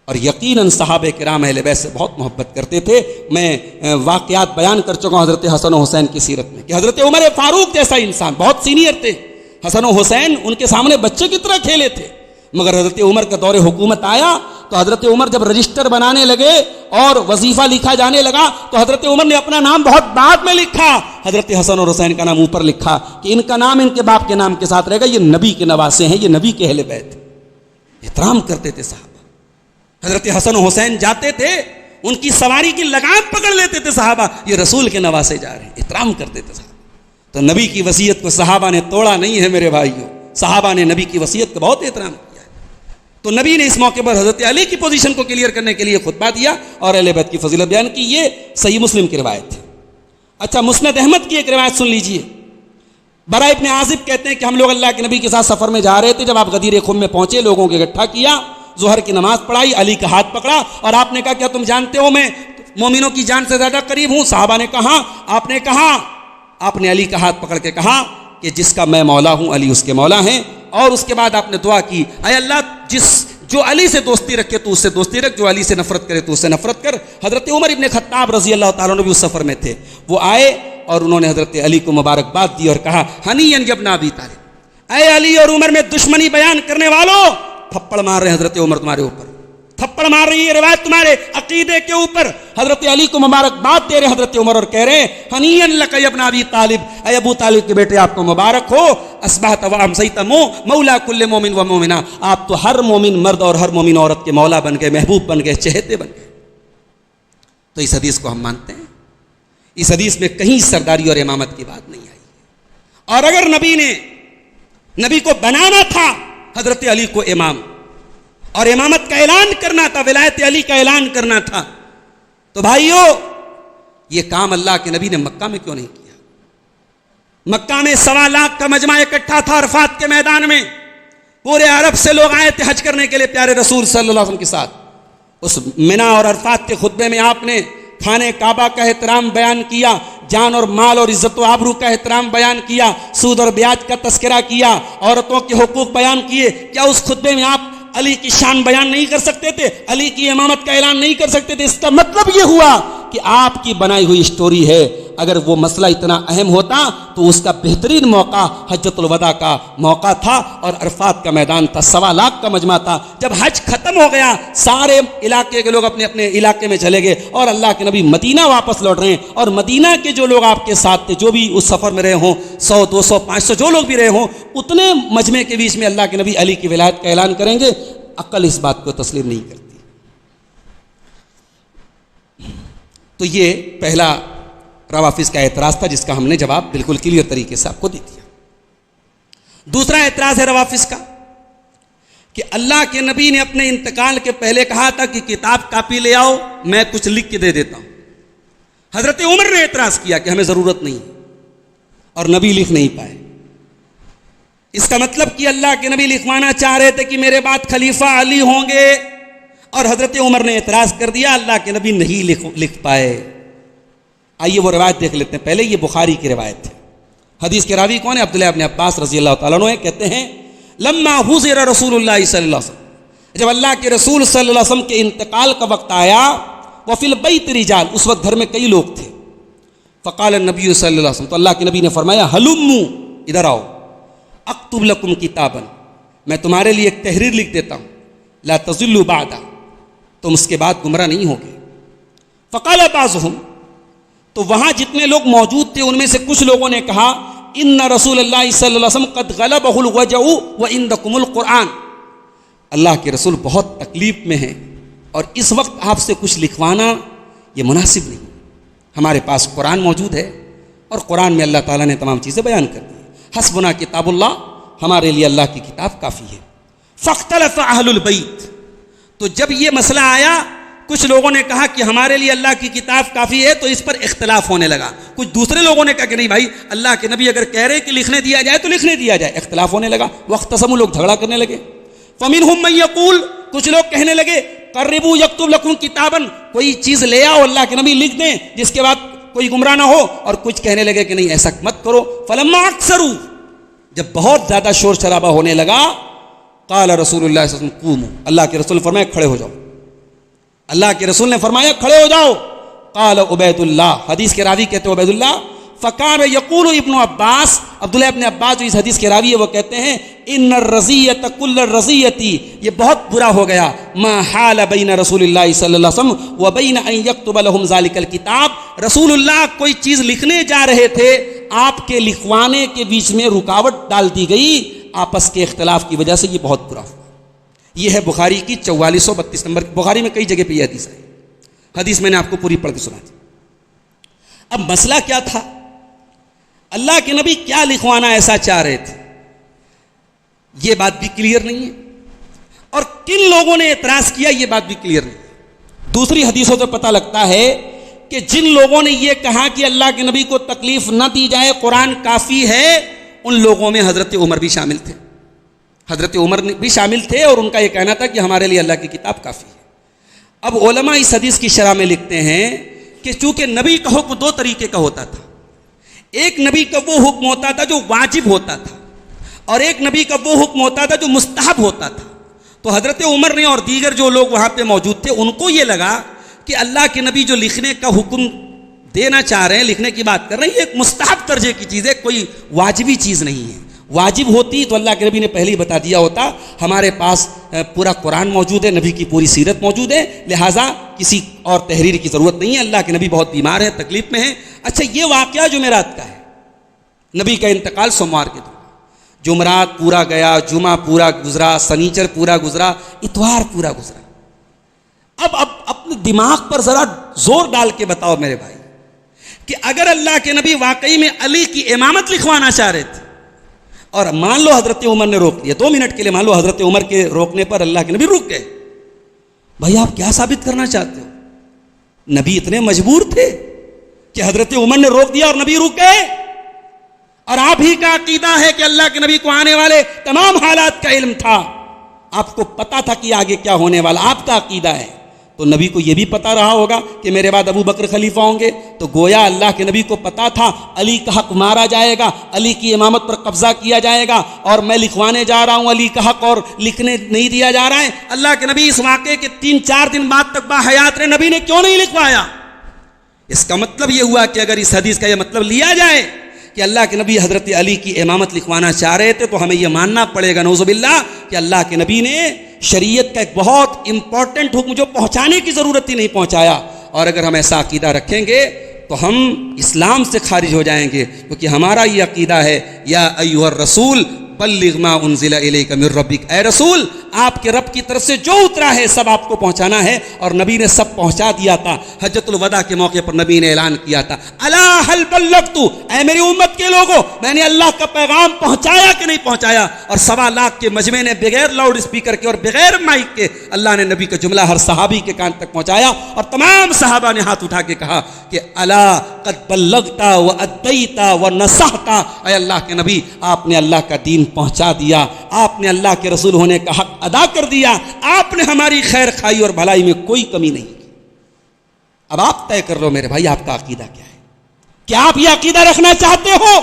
اور یقیناً صحابہ کرام اہل بیت سے بہت محبت کرتے تھے۔ میں واقعات بیان کر چکا ہوں حضرت حسن و حسین کی سیرت میں کہ حضرت عمر فاروق جیسا انسان، بہت سینئر تھے، حسن و حسین ان کے سامنے بچے کی طرح کھیلے تھے، مگر حضرت عمر کا دور حکومت آیا تو حضرت عمر جب رجسٹر بنانے لگے اور وظیفہ لکھا جانے لگا تو حضرت عمر نے اپنا نام بہت بعد میں لکھا، حضرت حسن اور حسین کا نام اوپر لکھا کہ ان کا نام ان کے باپ کے نام کے ساتھ رہے گا، یہ نبی کے نواسے ہیں، یہ نبی کے اہل بیت۔ احترام کرتے تھے صحابہ۔ حضرت حسن و حسین جاتے تھے، ان کی سواری کی لگام پکڑ لیتے تھے صحابہ، یہ رسول کے نواسے جا رہے ہیں، احترام کرتے تھے صحابہ۔ تو نبی کی وصیت کو صحابہ نے توڑا نہیں ہے میرے بھائیوں، صحابہ نے نبی کی وصیت کا بہت احترام کیا۔ تو نبی نے اس موقع پر حضرت علی کی پوزیشن کو کلیئر کرنے کے لیے خطبہ دیا اور اہل بیت کی فضیلت بیان کی۔ یہ صحیح مسلم کی روایت ہے۔ اچھا، مسند احمد کی ایک روایت سن لیجئے۔ برا ابن عازب کہتے ہیں کہ ہم لوگ اللہ کے نبی کے ساتھ سفر میں جا رہے تھے، جب آپ غدیر خم میں پہنچے لوگوں کو اکٹھا کیا، ظہر کی نماز پڑھائی، علی کا ہاتھ پکڑا اور آپ نے کہا کیا تم جانتے ہو میں مومنوں کی جان سے زیادہ قریب ہوں؟ صحابہ نے کہا، آپ نے علی کا ہاتھ پکڑ کے کہا کہ جس کا میں مولا ہوں علی اس کے مولا ہیں، اور اس کے بعد آپ نے دعا کی، اے اللہ جو علی سے دوستی رکھے تو اس سے دوستی رکھ، جو علی سے نفرت کرے تو اس سے نفرت کر۔ حضرت عمر ابن خطاب رضی اللہ تعالیٰ عنہ بھی اس سفر میں تھے، وہ آئے اور انہوں نے حضرت علی کو مبارکباد دی اور کہا ہنیئا یا ابن ابی طالب، اے علی اور عمر میں دشمنی بیان کرنے والوں، تھپڑ مار رہے ہیں حضرت عمر تمہارے اوپر، تھپڑ مار رہی ہے روایت تمہارے عقیدے کے اوپر۔ حضرت علی کو مبارکباد دے رہے حضرت عمر اور کہہ رہے ہیں ہنیئا لک یا ابن ابی طالب، اے ابو طالب کے بیٹے آپ کو مبارک ہو، اصبحت و امسیت مولا کل مومن و مومنہ، آپ تو ہر مومن مرد اور ہر مومن عورت کے مولا بن گئے، محبوب بن گئے، چہتے بن گئے۔ تو اس حدیث کو ہم مانتے ہیں، اس حدیث میں کہیں سرداری اور امامت کی بات نہیں آئی۔ اور اگر نبی کو بنانا تھا حضرت علی کو امام اور امامت کا اعلان کرنا تھا، ولایت علی کا اعلان کرنا تھا، تو بھائیو یہ کام اللہ کے نبی نے مکہ میں کیوں نہیں کیا؟ مکہ میں 1.25 لاکھ کا مجمع اکٹھا تھا عرفات کے میدان میں، پورے عرب سے لوگ آئے تھے حج کرنے کے لیے پیارے رسول صلی اللہ علیہ وسلم کے ساتھ۔ اس منا اور عرفات کے خطبے میں آپ نے خانے کعبہ کا احترام بیان کیا، جان اور مال اور عزت و آبرو کا احترام بیان کیا، سود اور بیاج کا تذکرہ کیا، عورتوں کے حقوق بیان کیے۔ کیا اس خطبے میں آپ علی کی شان بیان نہیں کر سکتے تھے؟ علی کی امامت کا اعلان نہیں کر سکتے تھے؟ اس کا مطلب یہ ہوا کہ آپ کی بنائی ہوئی اسٹوری ہے، اگر وہ مسئلہ اتنا اہم ہوتا تو اس کا بہترین موقع حجۃ الوداع کا موقع تھا اور عرفات کا میدان تھا، 1.25 لاکھ کا مجمع تھا۔ جب حج ختم ہو گیا سارے علاقے کے لوگ اپنے اپنے علاقے میں چلے گئے اور اللہ کے نبی مدینہ واپس لوٹ رہے ہیں، اور مدینہ کے جو لوگ آپ کے ساتھ تھے، جو بھی اس سفر میں رہے ہوں، 100 200 500 جو لوگ بھی رہے ہوں، اتنے مجمع کے بیچ میں اللہ کے نبی علی کی ولایت کا اعلان کریں گے؟ عقل اس بات کو تسلیم نہیں کرتی۔ تو یہ پہلا روافظ کا اعتراض تھا جس کا ہم نے جواب بالکل کلیئر طریقے سے آپ کو دے دیا۔ دوسرا اعتراض ہے روافظ کا کہ اللہ کے نبی نے اپنے انتقال کے پہلے کہا تھا کہ کتاب کاپی لے آؤ، میں کچھ لکھ کے دے دیتا ہوں۔ حضرت عمر نے اعتراض کیا کہ ہمیں ضرورت نہیں، اور نبی لکھ نہیں پائے۔ اس کا مطلب کہ اللہ کے نبی لکھوانا چاہ رہے تھے کہ میرے بعد خلیفہ علی ہوں گے، اور حضرت عمر نے اعتراض کر دیا، اللہ کے نبی نہیں لکھ پائے۔ آئیے وہ روایت دیکھ لیتے ہیں۔ پہلے یہ بخاری کی روایت ہے۔ حدیث کے راوی کون ہے؟ عبداللہ ابن عباس رضی اللہ تعالیٰ عنہ کہتے ہیں لما حضر رسول اللہ صلی اللہ علیہ وسلم، جب اللہ کے رسول صلی اللہ علیہ وسلم کے انتقال کا وقت آیا، وفی البیت رجال، اس وقت گھر میں کئی لوگ تھے، فقال النبی صلی اللہ علیہ وسلم، تو اللہ کے نبی نے فرمایا ہلموا، ادھر آؤ، اکتب لکم کتابا، میں تمہارے لیے ایک تحریر لکھ دیتا ہوں، لا تضلوا بعدا، تم اس کے بعد گمراہ نہیں ہوگے۔ فقال بعضهم، تو وہاں جتنے لوگ موجود تھے ان میں سے کچھ لوگوں نے کہا ان رسول اللہ صلی اللہ علیہ وسلم قد غلبہ الوجع وعندکم القرآن، اللہ کے رسول بہت تکلیف میں ہیں اور اس وقت آپ سے کچھ لکھوانا یہ مناسب نہیں، ہمارے پاس قرآن موجود ہے اور قرآن میں اللہ تعالیٰ نے تمام چیزیں بیان کر دی، حسبنا کتاب اللہ، ہمارے لیے اللہ کی کتاب کافی ہے۔ فاختلف اہل البیت، تو جب یہ مسئلہ آیا کچھ لوگوں نے کہا کہ ہمارے لیے اللہ کی کتاب کافی ہے، تو اس پر اختلاف ہونے لگا۔ کچھ دوسرے لوگوں نے کہا کہ نہیں بھائی، اللہ کے نبی اگر کہہ رہے کہ لکھنے دیا جائے تو لکھنے دیا جائے، اختلاف ہونے لگا۔ واختصموا، لوگ جھگڑا کرنے لگے۔ فمنہم من یقول، کچھ لوگ کہنے لگے قربوا یکتب لکم کتابا، کوئی چیز لے آؤ اللہ کے نبی لکھ دیں جس کے بعد کوئی گمراہ نہ ہو، اور کچھ کہنے لگے کہ نہیں ایسا مت کرو۔ فلما اکثروا، جب بہت زیادہ شور شرابہ ہونے لگا، قال رسول اللہ صلی اللہ علیہ وسلم قوموا، اللہ کے رسول نے فرمایا کھڑے ہو جاؤ، اللہ کے رسول نے فرمایا کھڑے ہو جاؤ۔ قال عبید اللہ، حدیث کے راوی کہتے ہیں عبید اللہ، فکان یقول ابن عباس، عبداللہ ابن عباس جو اس حدیث کے راوی ہے وہ کہتے ہیں ان الرزیۃ کل الرزیتی، یہ بہت برا ہو گیا، ما حال بین رسول اللہ صلی اللہ علیہ وسلم و بین ان یکتب لهم ذلک الکتاب، رسول اللہ کوئی چیز لکھنے جا رہے تھے، آپ کے لکھوانے کے بیچ میں رکاوٹ ڈال دی گئی، آپس کے اختلاف کی وجہ سے یہ بہت برا ہوا۔ یہ ہے بخاری کی 4432 نمبر، بخاری میں کئی جگہ پہ یہ حدیث ہے، حدیث میں نے آپ کو پوری پڑھ کے سنا دی۔ اب مسئلہ کیا تھا؟ اللہ کے نبی کیا لکھوانا ایسا چاہ رہے تھے، یہ بات بھی کلیئر نہیں ہے، اور کن لوگوں نے اعتراض کیا یہ بات بھی کلیئر نہیں ہے۔ دوسری حدیثوں سے پتہ لگتا ہے کہ جن لوگوں نے یہ کہا کہ اللہ کے نبی کو تکلیف نہ دی جائے، قرآن کافی ہے، ان لوگوں میں حضرت عمر بھی شامل تھے، حضرت عمر بھی شامل تھے، اور ان کا یہ کہنا تھا کہ ہمارے لیے اللہ کی کتاب کافی ہے۔ اب علماء اس حدیث کی شرح میں لکھتے ہیں کہ چونکہ نبی کا حکم دو طریقے کا ہوتا تھا، ایک نبی کا وہ حکم ہوتا تھا جو واجب ہوتا تھا، اور ایک نبی کا وہ حکم ہوتا تھا جو مستحب ہوتا تھا۔ تو حضرت عمر نے اور دیگر جو لوگ وہاں پہ موجود تھے ان کو یہ لگا کہ اللہ کے نبی جو لکھنے کا حکم دینا چاہ رہے ہیں، لکھنے کی بات کر رہے ہیں، یہ ایک مستحب درجے کی چیز ہے، کوئی واجبی چیز نہیں ہے۔ واجب ہوتی تو اللہ کے نبی نے پہلے ہی بتا دیا ہوتا، ہمارے پاس پورا قرآن موجود ہے، نبی کی پوری سیرت موجود ہے، لہٰذا کسی اور تحریر کی ضرورت نہیں ہے، اللہ کے نبی بہت بیمار ہیں، تکلیف میں ہیں۔ اچھا، یہ واقعہ جمعرات کا ہے، نبی کا انتقال سوموار کے دن، جمعرات پورا گیا، جمعہ پورا گزرا، سنیچر پورا گزرا، اتوار پورا گزرا۔ اب اپنے دماغ پر ذرا زور ڈال کے بتاؤ میرے بھائی کہ اگر اللہ کے نبی واقعی میں علی کی امامت لکھوانا چاہ رہے تھے، اور مان لو حضرت عمر نے روک دیا، 2 منٹ کے لیے مان لو حضرت عمر کے روکنے پر اللہ کے نبی رک گئے، بھائی آپ کیا ثابت کرنا چاہتے ہو؟ نبی اتنے مجبور تھے کہ حضرت عمر نے روک دیا اور نبی رک گئے؟ اور آپ ہی کا عقیدہ ہے کہ اللہ کے نبی کو آنے والے تمام حالات کا علم تھا، آپ کو پتا تھا کہ آگے کیا ہونے والا، آپ کا عقیدہ ہے، تو نبی کو یہ بھی پتا رہا ہوگا کہ میرے بعد ابو بکر خلیفہ ہوں گے، تو گویا اللہ کے نبی کو پتا تھا علی کا حق مارا جائے گا، علی کی امامت پر قبضہ کیا جائے گا، اور میں لکھوانے جا رہا ہوں علی کا حق اور لکھنے نہیں دیا جا رہا ہے۔ اللہ کے نبی اس واقعے کے 3-4 دن بعد تک باحیات رہے، نبی نے کیوں نہیں لکھوایا؟ اس کا مطلب یہ ہوا کہ اگر اس حدیث کا یہ مطلب لیا جائے کہ اللہ کے نبی حضرت علی کی امامت لکھوانا چاہ رہے تھے، تو ہمیں یہ ماننا پڑے گا نعوذ باللہ کہ اللہ کے نبی نے شریعت کا ایک بہت امپورٹنٹ حکم جو پہنچانے کی ضرورت ہی نہیں پہنچایا، اور اگر ہم ایسا عقیدہ رکھیں گے تو ہم اسلام سے خارج ہو جائیں گے، کیونکہ ہمارا یہ عقیدہ ہے یا ایھا الرسول بلغ ما انزل الیک من ربک، اے رسول آپ کے رب کی طرف سے جو اترا ہے سب آپ کو پہنچانا ہے، اور نبی نے سب پہنچا دیا تھا۔ حجۃ الوداع کے موقع پر نبی نے اعلان کیا تھا، الا هل بلغت، اے میری امت کے لوگوں، میں نے اللہ کا پیغام پہنچایا کہ نہیں پہنچایا؟ اور 1.25 لاکھ کے مجمع نے بغیر لاؤڈ اسپیکر کے اور بغیر مائک کے اللہ نے نبی کا جملہ ہر صحابی کے کان تک پہنچایا، اور تمام صحابہ نے ہاتھ اٹھا کے کہا کہ الا قد بلغت وادیت ونصحت، اے اللہ کے نبی آپ نے اللہ کا دین پہنچا دیا، آپ نے اللہ کے رسول ہونے کا حق ادا کر دیا، آپ نے ہماری خیر خائی اور بھلائی میں کوئی کمی نہیں کی۔ اب آپ طے کر لو میرے بھائی، آپ کا عقیدہ کیا ہے؟ کیا آپ یہ عقیدہ رکھنا چاہتے ہو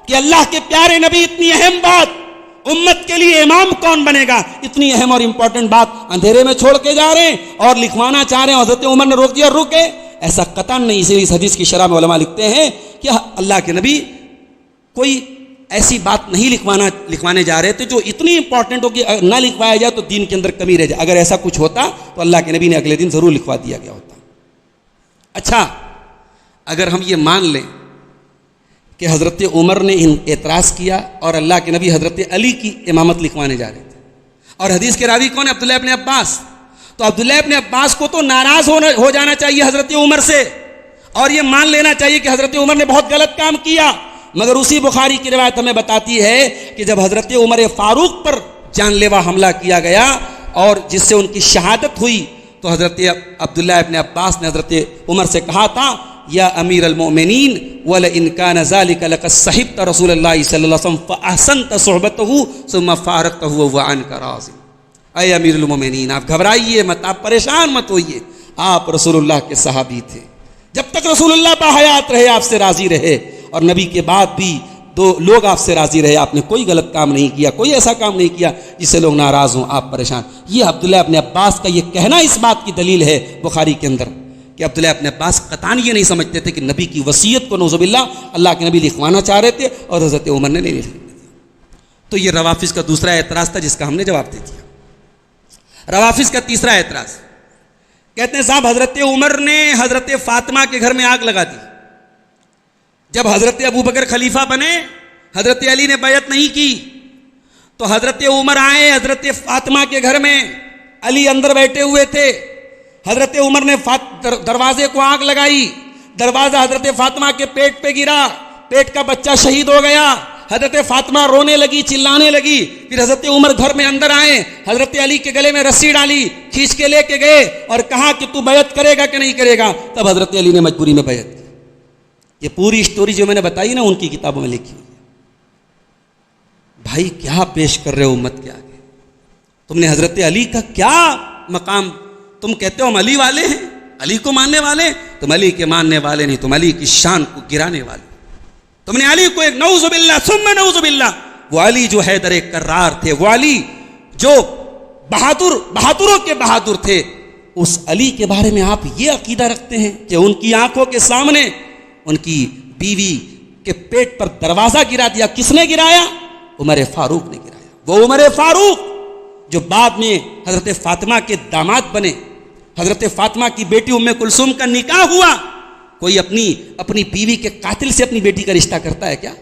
کہ اللہ کے پیارے نبی اتنی اہم بات، امت کے لیے امام کون بنے گا، اتنی اہم اور امپورٹنٹ بات اندھیرے میں چھوڑ کے جا رہے ہیں اور لکھوانا چاہ رہے ہیں؟ حضرت عمر نے روک دیا اور رکے؟ ایسا قطعاً نہیں۔ اسی لیے اس حدیث کی شرح میں علماء لکھتے ہیں کہ اللہ کے نبی کوئی ایسی بات نہیں لکھوانے جا رہے تھے جو اتنی امپورٹنٹ ہو کہ نہ لکھوایا جائے تو دین کے اندر کمی رہ جائے۔ اگر ایسا کچھ ہوتا تو اللہ کے نبی نے اگلے دن ضرور لکھوا دیا گیا ہوتا۔ اچھا، اگر ہم یہ مان لیں کہ حضرت عمر نے اعتراض کیا اور اللہ کے نبی حضرت علی کی امامت لکھوانے جا رہے تھے، اور حدیث کے راوی کون ہے؟ عبداللہ ابن عباس، تو عبداللہ ابن عباس کو تو ناراض ہو جانا چاہیے حضرت عمر سے، اور یہ مان لینا چاہیے کہ حضرت عمر نے بہت غلط کام کیا۔ مگر اسی بخاری کی روایت ہمیں بتاتی ہے کہ جب حضرت عمر فاروق پر جان لیوا حملہ کیا گیا اور جس سے ان کی شہادت ہوئی، تو حضرت عبداللہ ابن عباس نے حضرت عمر سے کہا تھا، یا امیر المؤمنین وَلَئِنْ كَانَ ذَلِكَ لَقَدْ صَحِبْتَ رسول اللہ صلی اللہ علیہ وسلم فَأَحْسَنْتَ صُحْبَتَهُ ثُمَّ فَارَقْتَهُ وَهُوَ عَنْكَ رَاضٍ۔ اے امیر المؤمنین، آپ گھبرائیے مت، آپ پریشان مت ہوئیے، آپ رسول اللہ کے صحابی تھے، جب تک رسول اللہ باحیات رہے آپ سے راضی رہے، اور نبی کے بعد بھی لوگ آپ سے راضی رہے، آپ نے کوئی غلط کام نہیں کیا، کوئی ایسا کام نہیں کیا جس سے لوگ ناراض ہوں، آپ پریشان۔ یہ عبداللہ ابن عباس کا یہ کہنا اس بات کی دلیل ہے بخاری کے اندر کہ عبداللہ ابن عباس قطعاً یہ نہیں سمجھتے تھے کہ نبی کی وصیت کو نعوذ باللہ اللہ کے نبی لکھوانا چاہ رہے تھے اور حضرت عمر نے نہیں لکھنے دیا۔ تو یہ روافظ کا دوسرا اعتراض تھا جس کا ہم نے جواب دے دیا۔ روافظ کا تیسرا اعتراض، کہتے ہیں صاحب حضرت عمر نے حضرت فاطمہ کے گھر میں آگ لگا دی، جب حضرت ابوبکر خلیفہ بنے حضرت علی نے بیعت نہیں کی، تو حضرت عمر آئے حضرت فاطمہ کے گھر میں، علی اندر بیٹھے ہوئے تھے، حضرت عمر نے دروازے کو آگ لگائی، دروازہ حضرت فاطمہ کے پیٹ پہ گرا، پیٹ کا بچہ شہید ہو گیا، حضرت فاطمہ رونے لگی، چلانے لگی، پھر حضرت عمر گھر میں اندر آئے، حضرت علی کے گلے میں رسی ڈالی، کھینچ کے لے کے گئے اور کہا کہ تو بیعت کرے گا کہ نہیں کرے گا؟ تب حضرت علی نے مجبوری میں بیعت کی۔ یہ پوری سٹوری جو میں نے بتائی نا ان کی کتابوں میں لکھی ہوئی ہے۔ بھائی کیا پیش کر رہے ہو امت کے آگے؟ تم نے حضرت علی کا کیا مقام، تم کہتے ہو ہم علی والے ہیں، علی کو ماننے والے، تم علی کے ماننے والے نہیں، تم علی کی شان کو گرانے والے۔ تم نے علی کو ایک نعوذ باللہ ثم نعوذ باللہ، وہ علی جو حیدر کرار تھے، وہ علی جو بہادروں کے بہادر تھے، اس علی کے بارے میں آپ یہ عقیدہ رکھتے ہیں کہ ان کی آنکھوں کے سامنے ان کی بیوی کے پیٹ پر دروازہ گرا دیا؟ کس نے گرایا؟ عمر فاروق نے گرایا۔ وہ عمر فاروق جو بعد میں حضرت فاطمہ کے داماد بنے، حضرت فاطمہ کی بیٹی ام کلثوم کا نکاح ہوا، کوئی اپنی بیوی کے قاتل سے اپنی بیٹی کا رشتہ کرتا ہے کیا؟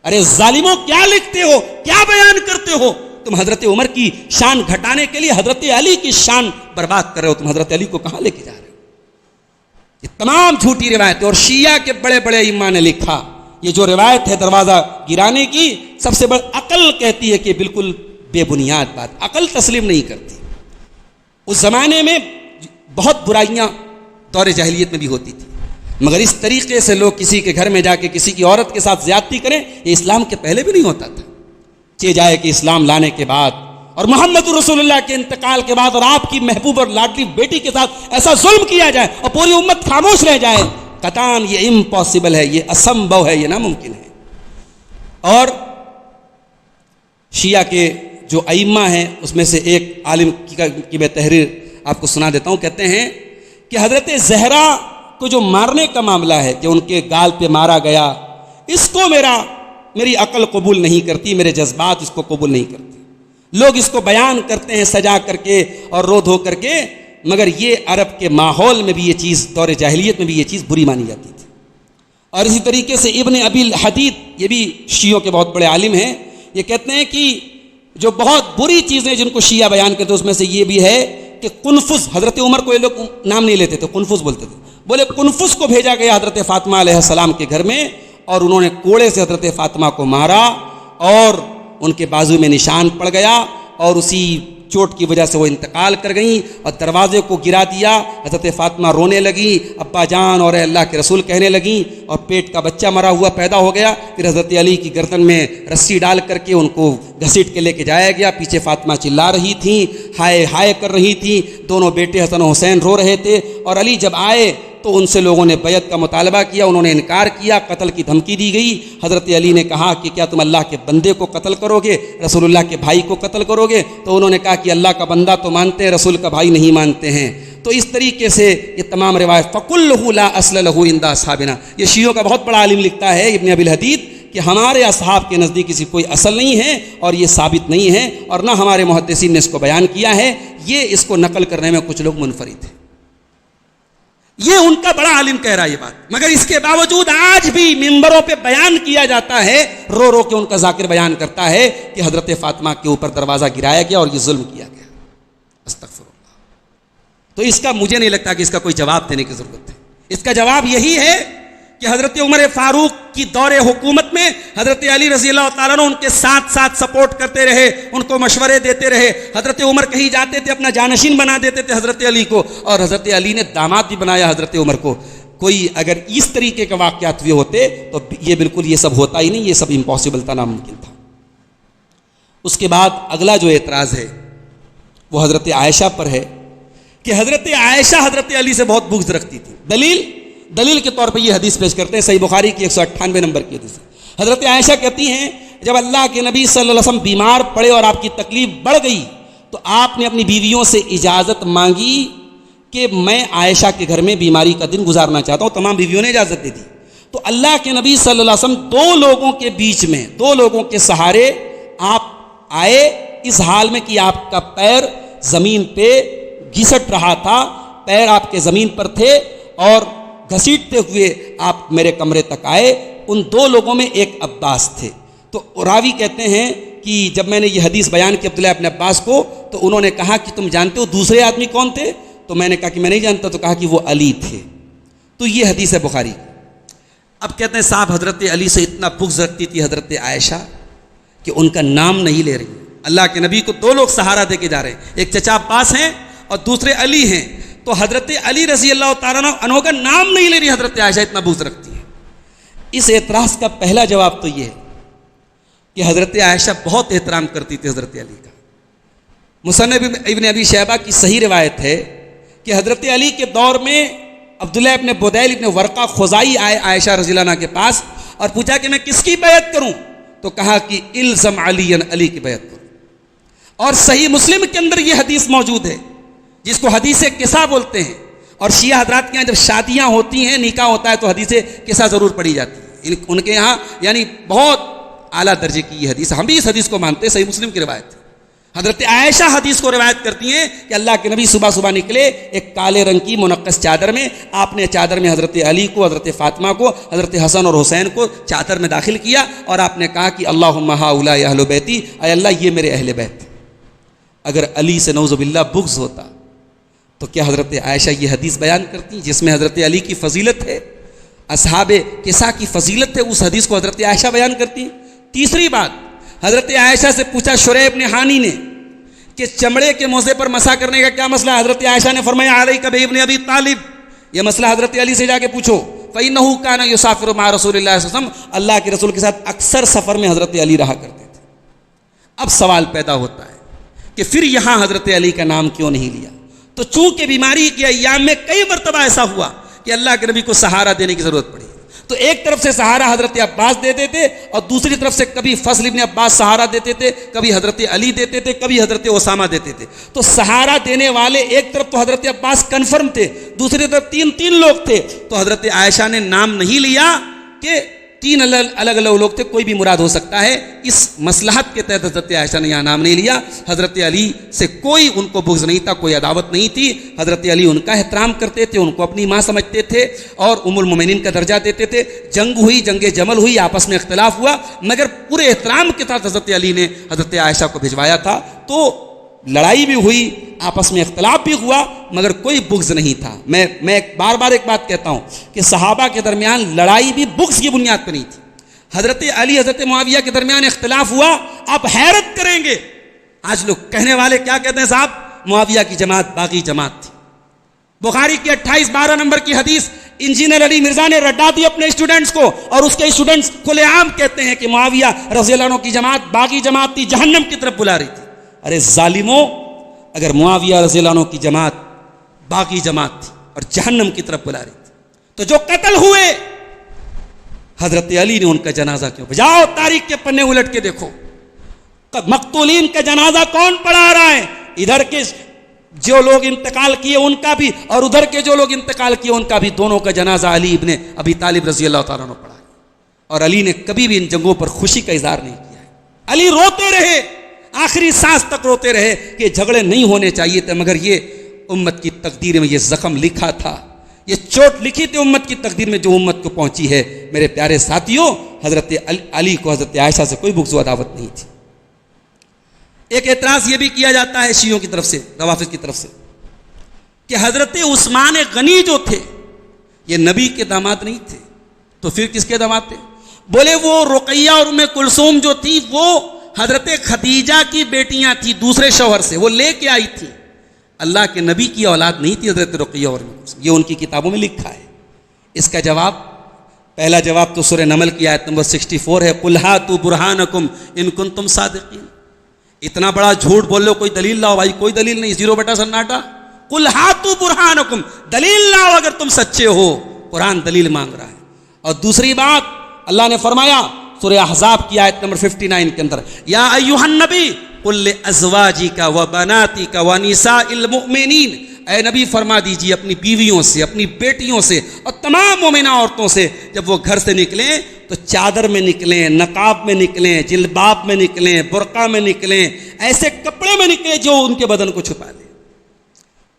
ارے ظالموں، کیا لکھتے ہو، کیا بیان کرتے ہو تم؟ حضرت عمر کی شان گھٹانے کے لیے حضرت علی کی شان برباد کر رہے ہو، تم حضرت علی کو کہاں لے کے جا رہے ہو؟ یہ تمام جھوٹی روایتیں، اور شیعہ کے بڑے بڑے ائمہ نے لکھا یہ جو روایت ہے دروازہ گرانے کی، سب سے بڑی عقل کہتی ہے کہ بالکل بے بنیاد بات، عقل تسلیم نہیں کرتی۔ اس زمانے میں بہت برائیاں دور جاہلیت میں بھی ہوتی تھی، مگر اس طریقے سے لوگ کسی کے گھر میں جا کے کسی کی عورت کے ساتھ زیادتی کریں، یہ اسلام کے پہلے بھی نہیں ہوتا تھا۔ چہ جائے کہ اسلام لانے کے بعد اور محمد رسول اللہ کے انتقال کے بعد اور آپ کی محبوب اور لاڈلی بیٹی کے ساتھ ایسا ظلم کیا جائے اور پوری امت خاموش رہ جائے، قطعاً یہ امپاسبل ہے، یہ اسمبھو ہے، یہ ناممکن ہے۔ اور شیعہ کے جو ائمہ ہیں اس میں سے ایک عالم کی میں تحریر آپ کو سنا دیتا ہوں، کہتے ہیں کہ حضرت زہرا کو جو مارنے کا معاملہ ہے کہ ان کے گال پہ مارا گیا، اس کو میری عقل قبول نہیں کرتی، میرے جذبات اس کو قبول نہیں کرتے۔ لوگ اس کو بیان کرتے ہیں سجا کر کے اور رو دھو کر کے، مگر یہ عرب کے ماحول میں بھی یہ چیز، دور جاہلیت میں بھی یہ چیز بری مانی جاتی تھی۔ اور اسی طریقے سے ابن ابی الحدید، یہ بھی شیعوں کے بہت بڑے عالم ہیں، یہ کہتے ہیں کہ جو بہت بری چیزیں جن کو شیعہ بیان کرتے اس میں سے یہ بھی ہے کہ قنفذ، حضرت عمر کو یہ لوگ نام نہیں لیتے تھے، قنفذ بولتے تھے. بولے قنفذ کو بھیجا گیا حضرت فاطمہ علیہ السلام کے گھر میں، اور انہوں نے کوڑے سے حضرت فاطمہ کو مارا اور ان کے بازو میں نشان پڑ گیا، اور اسی چوٹ کی وجہ سے وہ انتقال کر گئیں، اور دروازے کو گرا دیا. حضرت فاطمہ رونے لگیں، ابا جان اور اے اللہ کے رسول کہنے لگیں، اور پیٹ کا بچہ مرا ہوا پیدا ہو گیا. پھر حضرت علی کی گردن میں رسی ڈال کر کے ان کو گھسیٹ کے لے کے جایا گیا. پیچھے فاطمہ چلا رہی تھیں، ہائے ہائے کر رہی تھیں. دونوں بیٹے حسن و حسین رو رہے تھے، اور علی جب آئے تو ان سے لوگوں نے بیعت کا مطالبہ کیا، انہوں نے انکار کیا، قتل کی دھمکی دی گئی. حضرت علی نے کہا کہ کیا تم اللہ کے بندے کو قتل کرو گے، رسول اللہ کے بھائی کو قتل کرو گے؟ تو انہوں نے کہا کہ اللہ کا بندہ تو مانتے ہیں، رسول کا بھائی نہیں مانتے ہیں. تو اس طریقے سے یہ تمام روایت فَقُلُّهُ لَا أَصْلَ لَهُ عِنْدَ أَصْحَابِنَا، یہ شیعوں کا بہت بڑا عالم لکھتا ہے ابن ابی الحدید کہ ہمارے اصحاب کے نزدیک کسی کوئی اصل نہیں ہے اور یہ ثابت نہیں ہے، اور نہ ہمارے محدثین نے اس کو بیان کیا ہے. یہ اس کو نقل کرنے میں کچھ لوگ منفرد ہیں. یہ ان کا بڑا عالم کہہ رہا ہے یہ بات، مگر اس کے باوجود آج بھی منبروں پہ بیان کیا جاتا ہے، رو رو کے ان کا ذاکر بیان کرتا ہے کہ حضرت فاطمہ کے اوپر دروازہ گرایا گیا اور یہ ظلم کیا گیا. استغفر اللہ. تو اس کا مجھے نہیں لگتا کہ اس کا کوئی جواب دینے کی ضرورت ہے. اس کا جواب یہی ہے کہ حضرت عمر فاروق کی دور حکومت میں حضرت علی رضی اللہ تعالیٰ عنہ ان کے ساتھ ساتھ سپورٹ کرتے رہے، ان کو مشورے دیتے رہے. حضرت عمر کہیں جاتے تھے اپنا جانشین بنا دیتے تھے حضرت علی کو، اور حضرت علی نے داماد بھی بنایا حضرت عمر کو. کوئی اگر اس طریقے کے واقعات ہوئے ہوتے تو یہ بالکل یہ سب ہوتا ہی نہیں، یہ سب امپاسبل تھا، ناممکن تھا. اس کے بعد اگلا جو اعتراض ہے وہ حضرت عائشہ پر ہے کہ حضرت عائشہ حضرت علی سے بہت بغض رکھتی تھی. دلیل کے طور پہ یہ حدیث پیش کرتے ہیں، صحیح بخاری کی 198 نمبر کی حدیث. حضرت عائشہ کہتی ہیں جب اللہ کے نبی صلی اللہ علیہ وسلم بیمار پڑے اور آپ کی تکلیف بڑھ گئی تو آپ نے اپنی بیویوں سے اجازت مانگی کہ میں عائشہ کے گھر میں بیماری کا دن گزارنا چاہتا ہوں. تمام بیویوں نے اجازت دے دی. تو اللہ کے نبی صلی اللہ علیہ وسلم دو لوگوں کے بیچ میں، دو لوگوں کے سہارے آپ آئے، اس حال میں کہ آپ کا پیر زمین پہ گھسٹ رہا تھا، پیر آپ کے زمین پر تھے، اور گھسیٹتے ہوئے آپ میرے کمرے تک آئے. ان دو لوگوں میں ایک عباس تھے. تو راوی کہتے ہیں کہ جب میں نے یہ حدیث بیان کی عبداللہ ابن عباس کو تو انہوں نے کہا کہ تم جانتے ہو دوسرے آدمی کون تھے؟ تو میں نے کہا کہ میں نہیں جانتا. تو کہا کہ وہ علی تھے. تو یہ حدیث ہے بخاری. اب کہتے ہیں صاحب حضرت علی سے اتنا بغض رکھتی تھی حضرت عائشہ کہ ان کا نام نہیں لے رہی. اللہ کے نبی کو دو لوگ سہارا دے کے جا رہے ہیں، ایک چچا عباس ہیں اور دوسرے علی ہیں. تو حضرت علی رضی اللہ تعالیٰ عنہ کا نام نہیں لے رہی حضرت عائشہ، اتنا بغض رکھتی ہے. اس اعتراض کا پہلا جواب تو یہ ہے کہ حضرت عائشہ بہت احترام کرتی تھی حضرت علی کا. مصنف ابن ابی شیبہ کی صحیح روایت ہے کہ حضرت علی کے دور میں عبداللہ ابن بدیل ابن ورقہ خزائی آئے عائشہ رضی اللہ عنہ کے پاس اور پوچھا کہ میں کس کی بیعت کروں؟ تو کہا کہ الزم علی، علی کی بیعت کرو. اور صحیح مسلم کے اندر یہ حدیث موجود ہے جس کو حدیث قصہ بولتے ہیں. اور شیعہ حضرات کے یہاں جب شادیاں ہوتی ہیں، نکاح ہوتا ہے تو حدیث قصہ ضرور پڑھی جاتی ہے. ان کے یہاں یعنی بہت اعلیٰ درجے کی یہ حدیث. ہم بھی اس حدیث کو مانتے ہیں، صحیح مسلم کی روایت ہے. حضرت عائشہ حدیث کو روایت کرتی ہیں کہ اللہ کے نبی صبح صبح نکلے ایک کالے رنگ کی منقش چادر میں. آپ نے چادر میں حضرت علی کو، حضرت فاطمہ کو، حضرت حسن اور حسین کو چادر میں داخل کیا اور آپ نے کہا کہ اللہم ہؤلاء اہل بیتی، اے اللہ یہ میرے اہل بیت. اگر علی سے نعوذ باللہ بغض ہوتا تو کیا حضرت عائشہ یہ حدیث بیان کرتی جس میں حضرت علی کی فضیلت ہے، اصحاب کسا کی فضیلت ہے؟ اس حدیث کو حضرت عائشہ بیان کرتی. تیسری بات، حضرت عائشہ سے پوچھا شریح ابن حانی نے کہ چمڑے کے موزے پر مسح کرنے کا کیا مسئلہ ہے؟ حضرت عائشہ نے فرمایا علیک بابن ابی طالب، یہ مسئلہ حضرت علی سے جا کے پوچھو. فإنه كان يسافر مع رسول اللہ صلی اللہ علیہ وسلم، اللہ کے رسول کے ساتھ اکثر سفر میں حضرت علی رہا کرتے تھے. اب سوال پیدا ہوتا ہے کہ پھر یہاں حضرت علی کا نام کیوں نہیں لیا؟ تو چونکہ بیماری کے ایام میں کئی مرتبہ ایسا ہوا کہ اللہ کے نبی کو سہارا دینے کی ضرورت پڑی. تو ایک طرف سے سہارا حضرت عباس دیتے تھے اور دوسری طرف سے کبھی فضل ابن عباس سہارا دیتے تھے، کبھی حضرت علی دیتے تھے، کبھی حضرت اسامہ دیتے تھے. تو سہارا دینے والے ایک طرف تو حضرت عباس کنفرم تھے، دوسری طرف تین لوگ تھے. تو حضرت عائشہ نے نام نہیں لیا کہ تین الگ الگ لوگ تھے، کوئی بھی مراد ہو سکتا ہے. اس مصلحت کے تحت حضرت عائشہ نے یہاں نام نہیں لیا. حضرت علی سے کوئی ان کو بغض نہیں تھا، کوئی عداوت نہیں تھی. حضرت علی ان کا احترام کرتے تھے، ان کو اپنی ماں سمجھتے تھے اور ام المومنین کا درجہ دیتے تھے. جنگ ہوئی، جنگ جمل ہوئی، آپس میں اختلاف ہوا، مگر پورے احترام کے ساتھ حضرت علی نے حضرت عائشہ کو بھجوایا تھا. تو لڑائی بھی ہوئی، آپس میں اختلاف بھی ہوا، مگر کوئی بغض نہیں تھا. میں بار بار ایک بات کہتا ہوں کہ صحابہ کے درمیان لڑائی بھی بغض کی بنیاد پر نہیں تھی. حضرت علی حضرت معاویہ کے درمیان اختلاف ہوا، آپ حیرت کریں گے آج لوگ کہنے والے کیا کہتے ہیں، صاحب معاویہ کی جماعت باغی جماعت تھی. بخاری کی 28-12 نمبر کی حدیث انجینئر علی مرزا نے رٹا دی اپنے اسٹوڈنٹس کو، اور اس کے اسٹوڈنٹس کھلے عام کہتے ہیں کہ معاویہ رضی اللہ عنہ کی جماعت باغی جماعت تھی، جہنم کی طرف بلا رہی تھی. ارے ظالموں، اگر معاویہ رضی اللہ عنہ کی جماعت باغی جماعت تھی اور جہنم کی طرف بلا رہی تھی، تو جو قتل ہوئے حضرت علی نے ان کا جنازہ کیوں؟ جاؤ تاریخ کے پنے الٹ کے دیکھو، مقتولین کا جنازہ کون پڑھا رہا ہے؟ ادھر کے جو لوگ انتقال کیے ان کا بھی، اور ادھر کے جو لوگ انتقال کیے ان کا بھی، دونوں کا جنازہ علی ابن ابی طالب رضی اللہ تعالیٰ عنہ پڑھا ہے. اور علی نے کبھی بھی ان جنگوں پر خوشی کا اظہار نہیں کیا ہے. علی روتے رہے، آخری سانس تک روتے رہے کہ جھگڑے نہیں ہونے چاہیے تھے، مگر یہ امت کی تقدیر میں یہ زخم لکھا تھا، یہ چوٹ لکھی تھی امت کی تقدیر میں جو امت کو پہنچی ہے. میرے پیارے ساتھیوں، حضرت علی کو حضرت عائشہ سے کوئی بغض و عداوت نہیں تھی. ایک اعتراض یہ بھی کیا جاتا ہے شیعوں کی طرف سے، روافض کی طرف سے، کہ حضرت عثمان غنی جو تھے یہ نبی کے داماد نہیں تھے، تو پھر کس کے داماد تھے؟ بولے وہ رقیہ اور ام کلثوم جو تھی وہ حضرت خدیجہ کی بیٹیاں تھیں، دوسرے شوہر سے وہ لے کے آئی تھی. اللہ کے نبی کی اولاد نہیں تھی حضرت رقیہ اور ام کلثوم، یہ ان کی کتابوں میں لکھا ہے. اس کا جواب، پہلا جواب تو سورہ نمل کی آیت نمبر 64 ہے، قُلْ هَاتُوا بُرْهَانَكُمْ إِن كُنتُمْ صَادِقِينَ. اتنا بڑا جھوٹ بول لو، کوئی دلیل لاؤ. بھائی کوئی دلیل نہیں، 0 سناٹا. قُلْ هَاتُوا بُرْهَانَكُمْ، دلیل لاؤ اگر تم سچے ہو. قرآن دلیل مانگ رہا ہے. اور دوسری بات اللہ نے فرمایا سورہ احزاب کی آیت نمبر 59 کے اندر، یا ایھا النبی قل لازواجک وبناتک ونساء المؤمنین، اے نبی فرما دیجیے اپنی بیویوں سے، اپنی بیٹیوں سے اور تمام مومنہ عورتوں سے، جب وہ گھر سے نکلیں تو چادر میں نکلیں، نقاب میں نکلیں، جلباب میں نکلیں، برقع میں نکلیں، ایسے کپڑے میں نکلیں جو ان کے بدن کو چھپا دیں.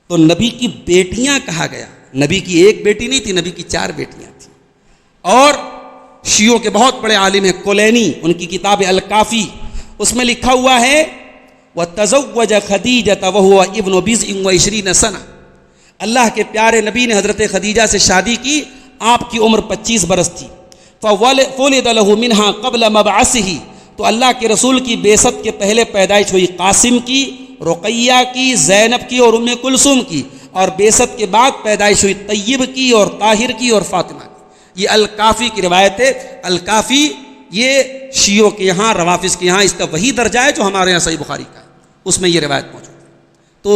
تو نبی کی بیٹیاں کہا گیا، نبی کی ایک بیٹی نہیں تھی، نبی کی 4 بیٹیاں تھیں. اور شیعوں کے بہت بڑے عالم ہیں کولینی، ان کی کتاب الکافی، اس میں لکھا ہوا ہے وَتَزَوَّجَ خَدِیجَةَ وَهُوَ ابْنُ 20 سنہ. اللہ کے پیارے نبی نے حضرت خدیجہ سے شادی کی، آپ کی عمر 25 برس تھی. فَوَلِدَ لَهُ مِنْهَا قَبْلَ مَبْعَثِهِ، تو اللہ کے رسول کی بعثت کے پہلے پیدائش ہوئی قاسم کی، رقیہ کی، زینب کی اور ام کلثوم کی. اور بعثت کے بعد پیدائش ہوئی طیب کی اور طاہر کی اور فاطمہ کی. یہ الکافی کی روایت ہے. الکافی یہ شیعوں کے یہاں، روافض کے یہاں اس کا وہی درجہ ہے جو ہمارے یہاں صحیح بخاری کا ہے، اس میں یہ روایت موجود ہے. تو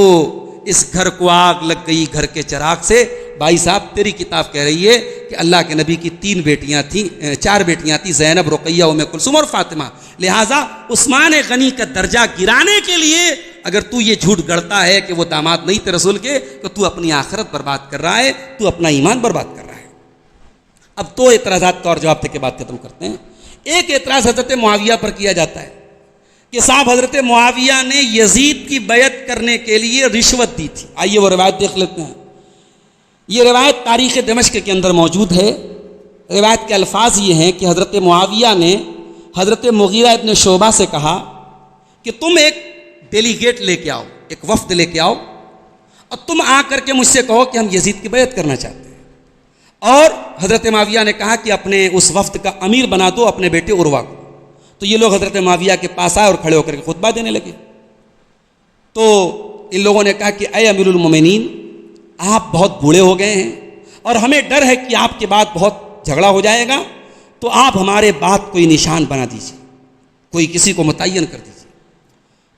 اس گھر کو آگ لگ گئی گھر کے چراغ سے. بھائی صاحب تیری کتاب کہہ رہی ہے کہ اللہ کے نبی کی 3 بیٹیاں تھیں، 4 بیٹیاں تھیں، زینب، رقیہ، ام کلثوم اور فاطمہ. لہٰذا عثمان غنی کا درجہ گرانے کے لیے اگر تو یہ جھوٹ گڑتا ہے کہ وہ داماد نہیں تھے رسول کے، تو تو اپنی آخرت برباد کر رہا ہے، تو اپنا ایمان برباد کر رہا ہے. اب 2 اعتراضات کا اور جواب دے کے بات ختم کرتے ہیں. ایک اعتراض حضرت معاویہ پر کیا جاتا ہے کہ صاحب حضرت معاویہ نے یزید کی بیعت کرنے کے لیے رشوت دی تھی. آئیے وہ روایت دیکھ لیتے ہیں. یہ روایت تاریخ دمشق کے اندر موجود ہے. روایت کے الفاظ یہ ہیں کہ حضرت معاویہ نے حضرت مغیرہ ابن شعبہ سے کہا کہ تم ایک ڈیلیگیٹ لے کے آؤ، ایک وفد لے کے آؤ، اور تم آ کر کے مجھ سے کہو کہ ہم یزید کی بیعت کرنا چاہتے ہیں. اور حضرت معاویہ نے کہا کہ اپنے اس وفد کا امیر بنا دو اپنے بیٹے عروہ کو. تو یہ لوگ حضرت معاویہ کے پاس آئے اور کھڑے ہو کر کے خطبہ دینے لگے. تو ان لوگوں نے کہا کہ اے امیر المومنین، آپ بہت بوڑھے ہو گئے ہیں اور ہمیں ڈر ہے کہ آپ کے بعد بہت جھگڑا ہو جائے گا، تو آپ ہمارے بات کوئی نشان بنا دیجیے، کوئی کسی کو متعین کر دیجیے.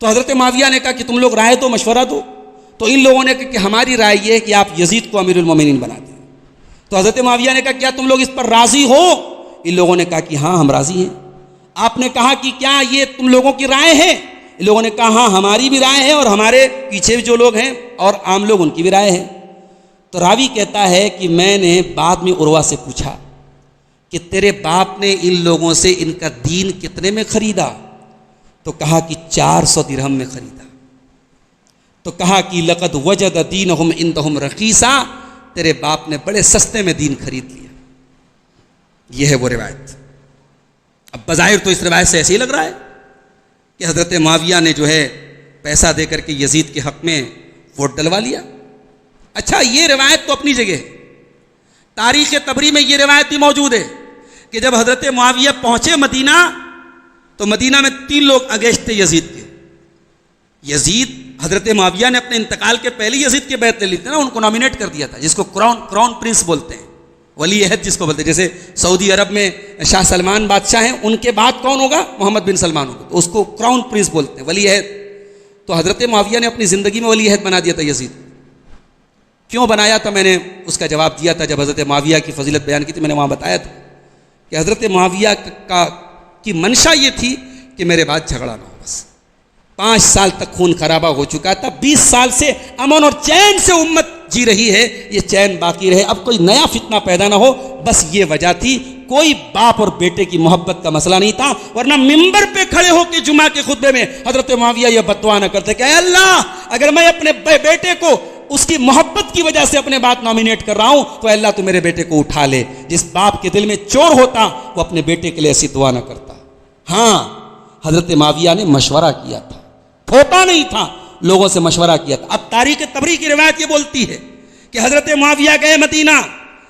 تو حضرت معاویہ نے کہا کہ تم لوگ رائے دو، مشورہ دو. تو ان لوگوں نے کہا کہ ہماری رائے یہ ہے کہ آپ یزید کو امیر المومنین بنا دیں. تو حضرت معاویہ نے کہا کیا تم لوگ اس پر راضی ہو؟ ان لوگوں نے کہا کہ ہاں ہم راضی ہیں. آپ نے کہا کہ کیا یہ تم لوگوں کی رائے ہے؟ ان لوگوں نے کہا ہاں ہماری بھی رائے ہے اور ہمارے پیچھے جو لوگ ہیں اور عام لوگ ان کی بھی رائے ہے. تو راوی کہتا ہے کہ میں نے بعد میں عروہ سے پوچھا کہ تیرے باپ نے ان لوگوں سے ان کا دین کتنے میں خریدا؟ تو کہا کہ 400 درہم میں خریدا. تو کہا کہ لقد وجد دینہم عندہم رخیصا، تیرے باپ نے بڑے سستے میں دین خرید لیا. یہ ہے وہ روایت. اب بظاہر تو اس روایت سے ایسے ہی لگ رہا ہے کہ حضرت معاویہ نے جو ہے پیسہ دے کر کے یزید کے حق میں ووٹ ڈلوا لیا. اچھا، یہ روایت تو اپنی جگہ ہے. تاریخ طبری میں یہ روایت بھی موجود ہے کہ جب حضرت معاویہ پہنچے مدینہ تو مدینہ میں 3 لوگ اگینسٹ تھے یزید کے. یزید، حضرت معاویہ نے اپنے انتقال کے پہلے یزید کے بیعت لے لی تھی نا، ان کو نامینیٹ کر دیا تھا، جس کو کراؤن پرنس بولتے ہیں، ولی عہد جس کو بولتے ہیں. جیسے سعودی عرب میں شاہ سلمان بادشاہ ہیں، ان کے بعد کون ہوگا؟ محمد بن سلمان ہوگا، تو اس کو کراؤن پرنس بولتے ہیں، ولی عہد. تو حضرت معاویہ نے اپنی زندگی میں ولی عہد بنا دیا تھا یزید. کیوں بنایا تھا؟ میں نے اس کا جواب دیا تھا جب حضرت معاویہ کی فضیلت بیان کی تھی. میں نے وہاں بتایا تھا کہ حضرت معاویہ کی منشا یہ تھی کہ میرے بعد جھگڑا نہ ہو. بس 5 سال تک خون خرابہ ہو چکا تھا، 20 سال سے امن اور چین سے امت جی رہی ہے، یہ چین باقی رہے، اب کوئی نیا فتنہ پیدا نہ ہو. بس یہ وجہ تھی. کوئی باپ اور بیٹے کی محبت کا مسئلہ نہیں تھا، ورنہ ممبر پہ کھڑے ہو کے جمعہ کے خطبے میں حضرت معاویہ یہ بدعا نہ کرتے کہ اے اللہ، اگر میں اپنے بیٹے کو اس کی محبت کی وجہ سے اپنے بات نامینیٹ کر رہا ہوں تو اللہ تو میرے بیٹے کو اٹھا لے. جس باپ کے دل میں چور ہوتا وہ اپنے بیٹے کے لیے ایسی دعا نہ کرتا. ہاں، حضرت معاویہ نے مشورہ کیا تھا، تھوپا نہیں تھا، لوگوں سے مشورہ کیا تھا. اب تاریخ طبری کی روایت یہ بولتی ہے کہ حضرت معاویہ گئے مدینہ،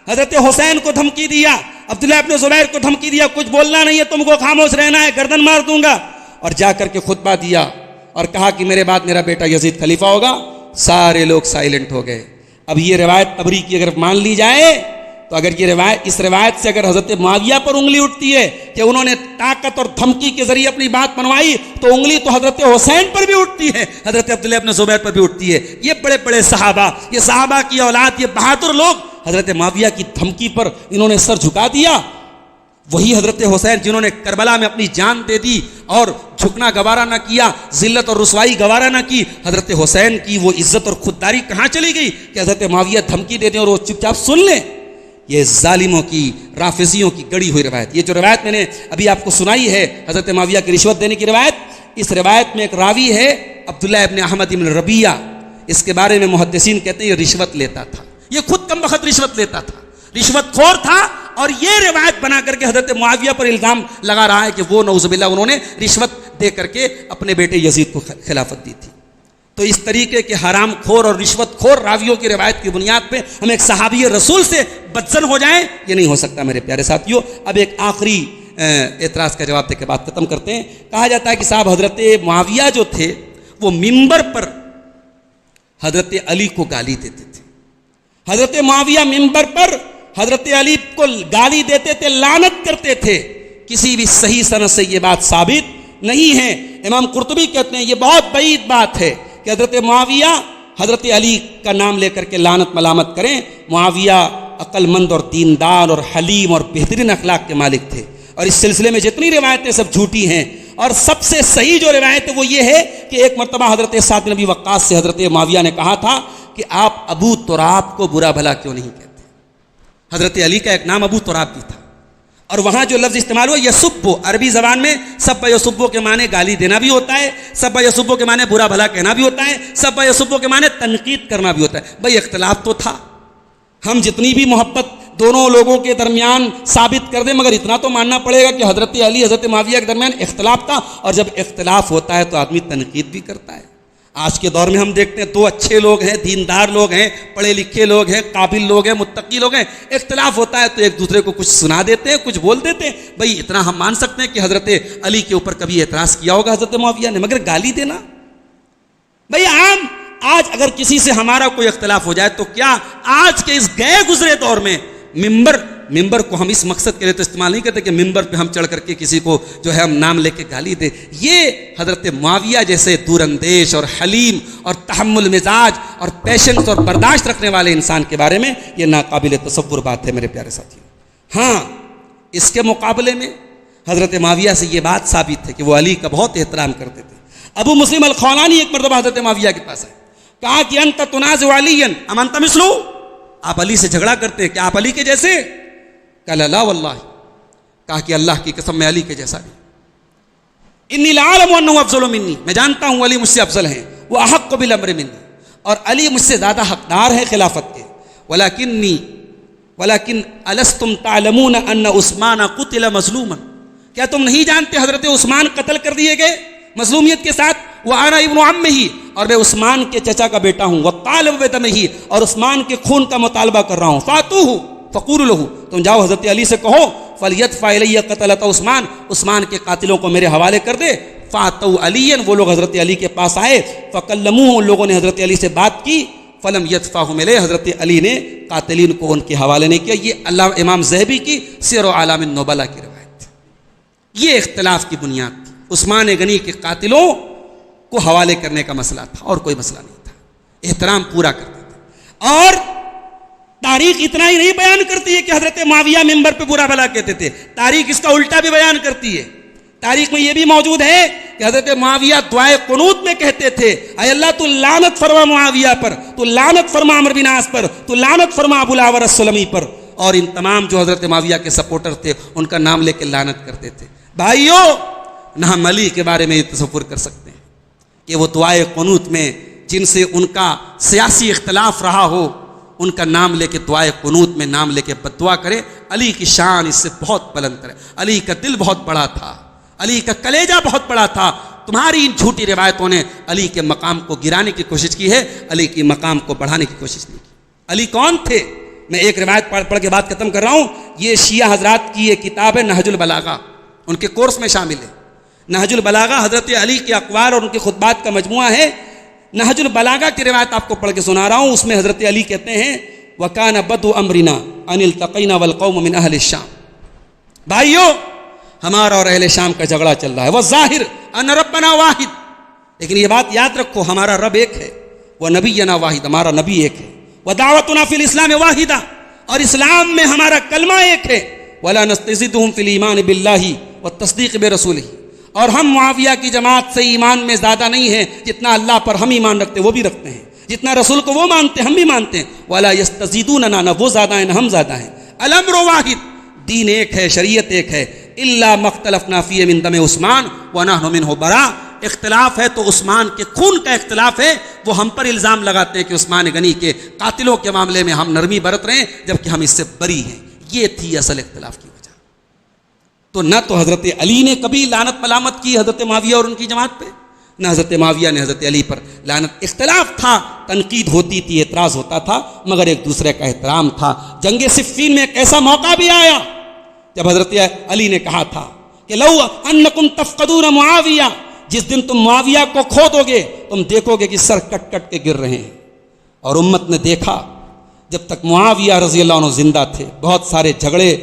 حضرت حسین کو دھمکی دیا، عبداللہ ابن زبیر کو دھمکی دیا، کچھ بولنا نہیں ہے، تم کو خاموش رہنا ہے، گردن مار دوں گا. اور جا کر کے خطبہ دیا اور کہا کہ میرے بعد میرا بیٹا یزید خلیفہ ہوگا. سارے لوگ سائلنٹ ہو گئے. اب یہ روایت طبری کی اگر مان لی جائے تو اگر یہ روایت، اس روایت سے اگر حضرت معاویہ پر انگلی اٹھتی ہے کہ انہوں نے طاقت اور دھمکی کے ذریعے اپنی بات منوائی، تو انگلی تو حضرت حسین پر بھی اٹھتی ہے، حضرت عبداللہ ابن زبیر پر بھی اٹھتی ہے. یہ بڑے بڑے صحابہ، یہ صحابہ کی اولاد، یہ بہادر لوگ حضرت معاویہ کی دھمکی پر انہوں نے سر جھکا دیا. وہی حضرت حسین جنہوں نے کربلا میں اپنی جان دے دی اور جھکنا گوارا نہ کیا، ذلت اور رسوائی گوارا نہ کی، حضرت حسین کی وہ عزت اور خودداری کہاں چلی گئی کہ حضرت معاویہ دھمکی دے دیں اور وہ چپ چاپ سن لیں؟ یہ ظالموں کی، رافضیوں کی گڑی ہوئی روایت. یہ جو روایت میں نے ابھی آپ کو سنائی ہے حضرت معاویہ کی رشوت دینے کی روایت، اس روایت میں ایک راوی ہے عبداللہ ابن احمد ابن ربیعہ. اس کے بارے میں محدثین کہتے ہیں یہ رشوت لیتا تھا، یہ خود کم بخت رشوت لیتا تھا، رشوت خور تھا. اور یہ روایت بنا کر کے حضرت معاویہ پر الزام لگا رہا ہے کہ وہ نعوذ باللہ انہوں نے رشوت دے کر کے اپنے بیٹے یزید کو خلافت دی تھی. تو اس طریقے کے حرام خور اور رشوت خور راویوں کی روایت کی بنیاد پہ ہم ایک صحابی رسول سے بدزن ہو جائیں، یہ نہیں ہو سکتا میرے پیارے ساتھیوں. اب ایک آخری اعتراض کا جواب دے کے بات ختم کرتے ہیں. کہا جاتا ہے کہ صاحب حضرت معاویہ جو تھے وہ ممبر پر حضرت علی کو گالی دیتے تھے. حضرت معاویہ ممبر پر حضرت علی کو گالی دیتے تھے، لعنت کرتے تھے. کسی بھی صحیح سند سے یہ بات ثابت نہیں ہے. امام قرطبی کہتے ہیں یہ بہت بعید بات ہے کہ حضرت معاویہ حضرت علی کا نام لے کر کے لعنت ملامت کریں. معاویہ عقل مند اور دیندار اور حلیم اور بہترین اخلاق کے مالک تھے. اور اس سلسلے میں جتنی روایتیں سب جھوٹی ہیں، اور سب سے صحیح جو روایت ہے وہ یہ ہے کہ ایک مرتبہ حضرت سعد بن ابی وقاص سے حضرت معاویہ نے کہا تھا کہ آپ ابو تراب کو برا بھلا کیوں نہیں کہتے. حضرت علی کا ایک نام ابو تراب بھی تھا، اور وہاں جو لفظ استعمال ہوا یسبو، عربی زبان میں سب یسبو کے معنی گالی دینا بھی ہوتا ہے، سب یسبو کے معنی برا بھلا کہنا بھی ہوتا ہے، سب یسبو کے معنی تنقید کرنا بھی ہوتا ہے. بھائی اختلاف تو تھا، ہم جتنی بھی محبت دونوں لوگوں کے درمیان ثابت کر دیں، مگر اتنا تو ماننا پڑے گا کہ حضرت علی حضرت معاویہ کے درمیان اختلاف تھا. اور جب اختلاف ہوتا ہے تو آدمی تنقید بھی کرتا ہے. آج کے دور میں ہم دیکھتے ہیں 2 اچھے لوگ ہیں، دیندار لوگ ہیں، پڑھے لکھے لوگ ہیں، قابل لوگ ہیں، متقی لوگ ہیں، اختلاف ہوتا ہے تو ایک دوسرے کو کچھ سنا دیتے ہیں، کچھ بول دیتے ہیں. بھائی اتنا ہم مان سکتے ہیں کہ حضرت علی کے اوپر کبھی اعتراض کیا ہوگا حضرت معاویہ نے، مگر گالی دینا بھائی عام. آج اگر کسی سے ہمارا کوئی اختلاف ہو جائے تو کیا آج کے اس گئے گزرے دور میں ممبر کو ہم اس مقصد کے لیے تو استعمال نہیں کرتے کہ ممبر پہ ہم چڑھ کر کے کسی کو جو ہے ہم نام لے کے گالی دیں. یہ حضرت معاویہ جیسے دور اندیش اور حلیم اور تحمل مزاج اور پیشنس اور برداشت رکھنے والے انسان کے بارے میں یہ ناقابل تصور بات ہے میرے پیارے ساتھیوں. ہاں، اس کے مقابلے میں حضرت معاویہ سے یہ بات ثابت ہے کہ وہ علی کا بہت احترام کرتے تھے. ابو مسلم الخولانی ایک مرتبہ حضرت معاویہ کے پاس آئے، کہا کہ انت تنازع علیا ام انت مثلہ، آپ علی سے جھگڑا کرتے ہیں، کیا آپ علی کے جیسے؟ قال لا واللہ، کہا کہ اللہ کی قسم میں علی کے جیسا نہیں. انی لعلم انہ افضل منی، میں جانتا ہوں علی مجھ سے افضل ہیں. وہ احق بالامر منی، اور علی مجھ سے زیادہ حقدار ہے خلافت کے. ولکن الستم تعلمون ان عثمان قتل مظلوما، کیا تم نہیں جانتے حضرت عثمان قتل کر دیے گئے مظلومیت کے ساتھ. وانا ابن عمہ، اور میں عثمان کے چچا کا بیٹا ہوں. وطالب بدمہ، اور عثمان کے خون کا مطالبہ کر رہا ہوں. فاتوہ فقولوا له، تم جاؤ حضرت علی سے کہو فلیدفع الی قتلۃ عثمان، عثمان کے قاتلوں کو میرے حوالے کر دے. فاتوا علی، وہ لوگ حضرت علی کے پاس آئے. فکلموہ، ان لوگوں نے حضرت علی سے بات کی. فلم یدفعہم الیہ، حضرت علی نے قاتلین کو ان کے حوالے نہیں کیا. یہ اللہ امام ذہبی کی سیر و اعلام النبلاء کی روایت. یہ اختلاف کی بنیاد تھی. عثمان غنی کے قاتلوں کو حوالے کرنے کا مسئلہ تھا اور کوئی مسئلہ نہیں تھا. احترام پورا کرتے تھے. اور تاریخ اتنا ہی نہیں بیان کرتی ہے کہ حضرت معاویہ ممبر پہ برا بھلا کہتے تھے، تاریخ اس کا الٹا بھی بیان کرتی ہے. تاریخ میں یہ بھی موجود ہے کہ حضرت معاویہ دعائے قنوت میں کہتے تھے اے اللہ تو لعنت فرما معاویہ پر، تو لعنت فرما عمرو بن عاص پر، تو لعنت فرما ابو الاعور السلمی پر. اور ان تمام جو حضرت معاویہ کے سپورٹر تھے ان کا نام لے کے لعنت کرتے تھے. بھائیو، نہ ہم علی کے بارے میں یہ تصور کر سکتے ہیں کہ وہ دعائے قنوت میں جن سے ان کا سیاسی اختلاف رہا ہو ان کا نام لے کے دعائے قنوت میں نام لے کے بددعا کرے. علی کی شان اس سے بہت بلند ہے. علی کا دل بہت بڑا تھا، علی کا کلیجہ بہت بڑا تھا. تمہاری ان جھوٹی روایتوں نے علی کے مقام کو گرانے کی کوشش کی ہے، علی کے مقام کو بڑھانے کی کوشش نہیں کی. علی کون تھے؟ میں ایک روایت پڑھ کے بات ختم کر رہا ہوں. یہ شیعہ حضرات کی یہ کتاب ہے نہج البلاغہ، ان کے کورس میں شامل ہے. نہج البلاغہ حضرت علی کے اقوال اور ان کے خطبات کا مجموعہ ہے. نہج البلاغہ کی روایت آپ کو پڑھ کے سنا رہا ہوں. اس میں حضرت علی کہتے ہیں وَكَانَ بَدْءُ أَمْرِنَا أَنِ الْتَقَيْنَا وَالْقَوْمُ مِنْ أَهْلِ الشَّامِ. بھائیو، ہمارا اور اہل شام کا جھگڑا چل رہا ہے. وَالظَّاهِرُ أَنَّ رَبَّنَا وَاحِدٌ، لیکن یہ بات یاد رکھو ہمارا رب ایک ہے. وَنَبِيُّنَا وَاحِدٌ، ہمارا نبی ایک ہے. وَدَعْوَتُنَا فِي الْإِسْلَامِ وَاحِدَةٌ، اور اسلام میں ہمارا کلمہ ایک ہے. وَلَا نَسْتَزِيدُهُمْ فِي الْإِيمَانِ بِاللَّهِ وَالتَّصْدِيقِ بِرَسُولِهِ، اور ہم معاویہ کی جماعت سے ایمان میں زیادہ نہیں ہیں. جتنا اللہ پر ہم ایمان رکھتے وہ بھی رکھتے ہیں، جتنا رسول کو وہ مانتے ہم بھی مانتے ہیں. وَلَا يَسْتَزِيدُونَنَا، نہ وہ زیادہ ہیں نہ ہم زیادہ ہیں. الامر واحد، دین ایک ہے، شریعت ایک ہے. الا مختلفنا فی من دم عثمان ونحن منہ برا، اختلاف ہے تو عثمان کے خون کا اختلاف ہے. وہ ہم پر الزام لگاتے ہیں کہ عثمان غنی کے قاتلوں کے معاملے میں ہم نرمی برت رہے ہیں جبکہ ہم اس سے بری ہیں. یہ تھی اصل اختلاف کی وجہ. تو نہ تو حضرت علی نے کبھی لعنت ملامت کی حضرت معاویہ اور ان کی جماعت پہ، نہ حضرت معاویہ نے حضرت علی پر لعنت. اختلاف تھا، تنقید ہوتی تھی، اعتراض ہوتا تھا، مگر ایک دوسرے کا احترام تھا. جنگ صفین میں ایک ایسا موقع بھی آیا جب حضرت علی نے کہا تھا کہ لو انکم تفقدون معاویہ، جس دن تم معاویہ کو کھو دو گے تم دیکھو گے کہ سر کٹ کٹ کے گر رہے ہیں. اور امت نے دیکھا جب تک معاویہ رضی اللہ عنہ زندہ تھے بہت سارے جھگڑے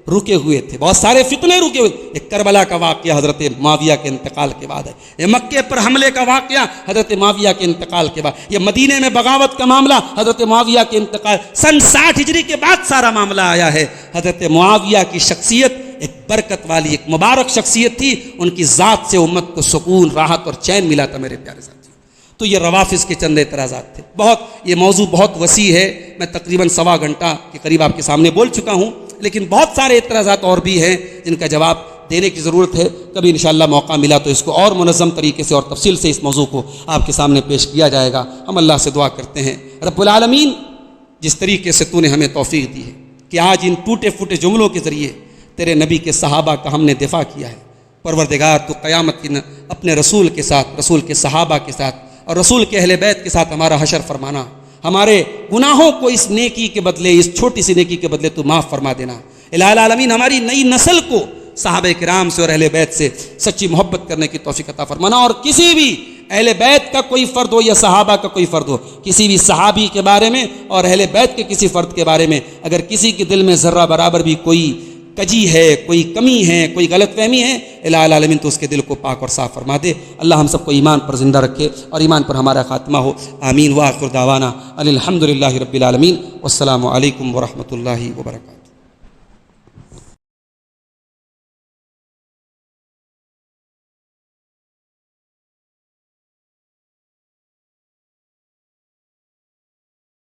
رکے ہوئے تھے، بہت سارے فتنے رکے ہوئے. ایک کربلا کا واقعہ حضرت معاویہ کے انتقال کے بعد ہے. یہ مکے پر حملے کا واقعہ حضرت معاویہ کے انتقال کے بعد. یہ مدینے میں بغاوت کا معاملہ حضرت معاویہ کے انتقال سن 60 ہجری کے بعد سارا معاملہ آیا ہے. حضرت معاویہ کی شخصیت ایک برکت والی، ایک مبارک شخصیت تھی. ان کی ذات سے امت کو سکون، راحت اور چین ملا تھا میرے پیارے ساتھی. تو یہ روافظ کے چند اعتراضات تھے. یہ موضوع بہت وسیع ہے، میں تقریباً 1.25 گھنٹہ کے قریب آپ کے سامنے بول چکا ہوں، لیکن بہت سارے اعتراضات اور بھی ہیں جن کا جواب دینے کی ضرورت ہے. کبھی انشاءاللہ موقع ملا تو اس کو اور منظم طریقے سے اور تفصیل سے اس موضوع کو آپ کے سامنے پیش کیا جائے گا. ہم اللہ سے دعا کرتے ہیں رب العالمین جس طریقے سے تو نے ہمیں توفیق دی ہے کہ آج ان ٹوٹے پھوٹے جملوں کے ذریعے تیرے نبی کے صحابہ کا ہم نے دفاع کیا ہے. پروردگار تو قیامت کی اپنے رسول کے ساتھ، رسول کے صحابہ کے ساتھ اور رسول کے اہل بیت کے ساتھ ہمارا حشر فرمانا. ہمارے گناہوں کو اس نیکی کے بدلے، اس چھوٹی سی نیکی کے بدلے تو معاف فرما دینا. الہ العالمین ہماری نئی نسل کو صحابہ کرام سے اور اہل بیت سے سچی محبت کرنے کی توفیق عطا فرمانا. اور کسی بھی اہل بیت کا کوئی فرد ہو یا صحابہ کا کوئی فرد ہو، کسی بھی صحابی کے بارے میں اور اہل بیت کے کسی فرد کے بارے میں اگر کسی کے دل میں ذرہ برابر بھی کوئی کجی ہے، کوئی کمی ہے، کوئی غلط فہمی ہے، الہ العالمین تو اس کے دل کو پاک اور صاف فرما دے. اللہ ہم سب کو ایمان پر زندہ رکھے اور ایمان پر ہمارا خاتمہ ہو. آمین. وآخر دعوانا الحمدللہ رب العالمین. والسلام علیکم ورحمۃ اللہ وبرکاتہ.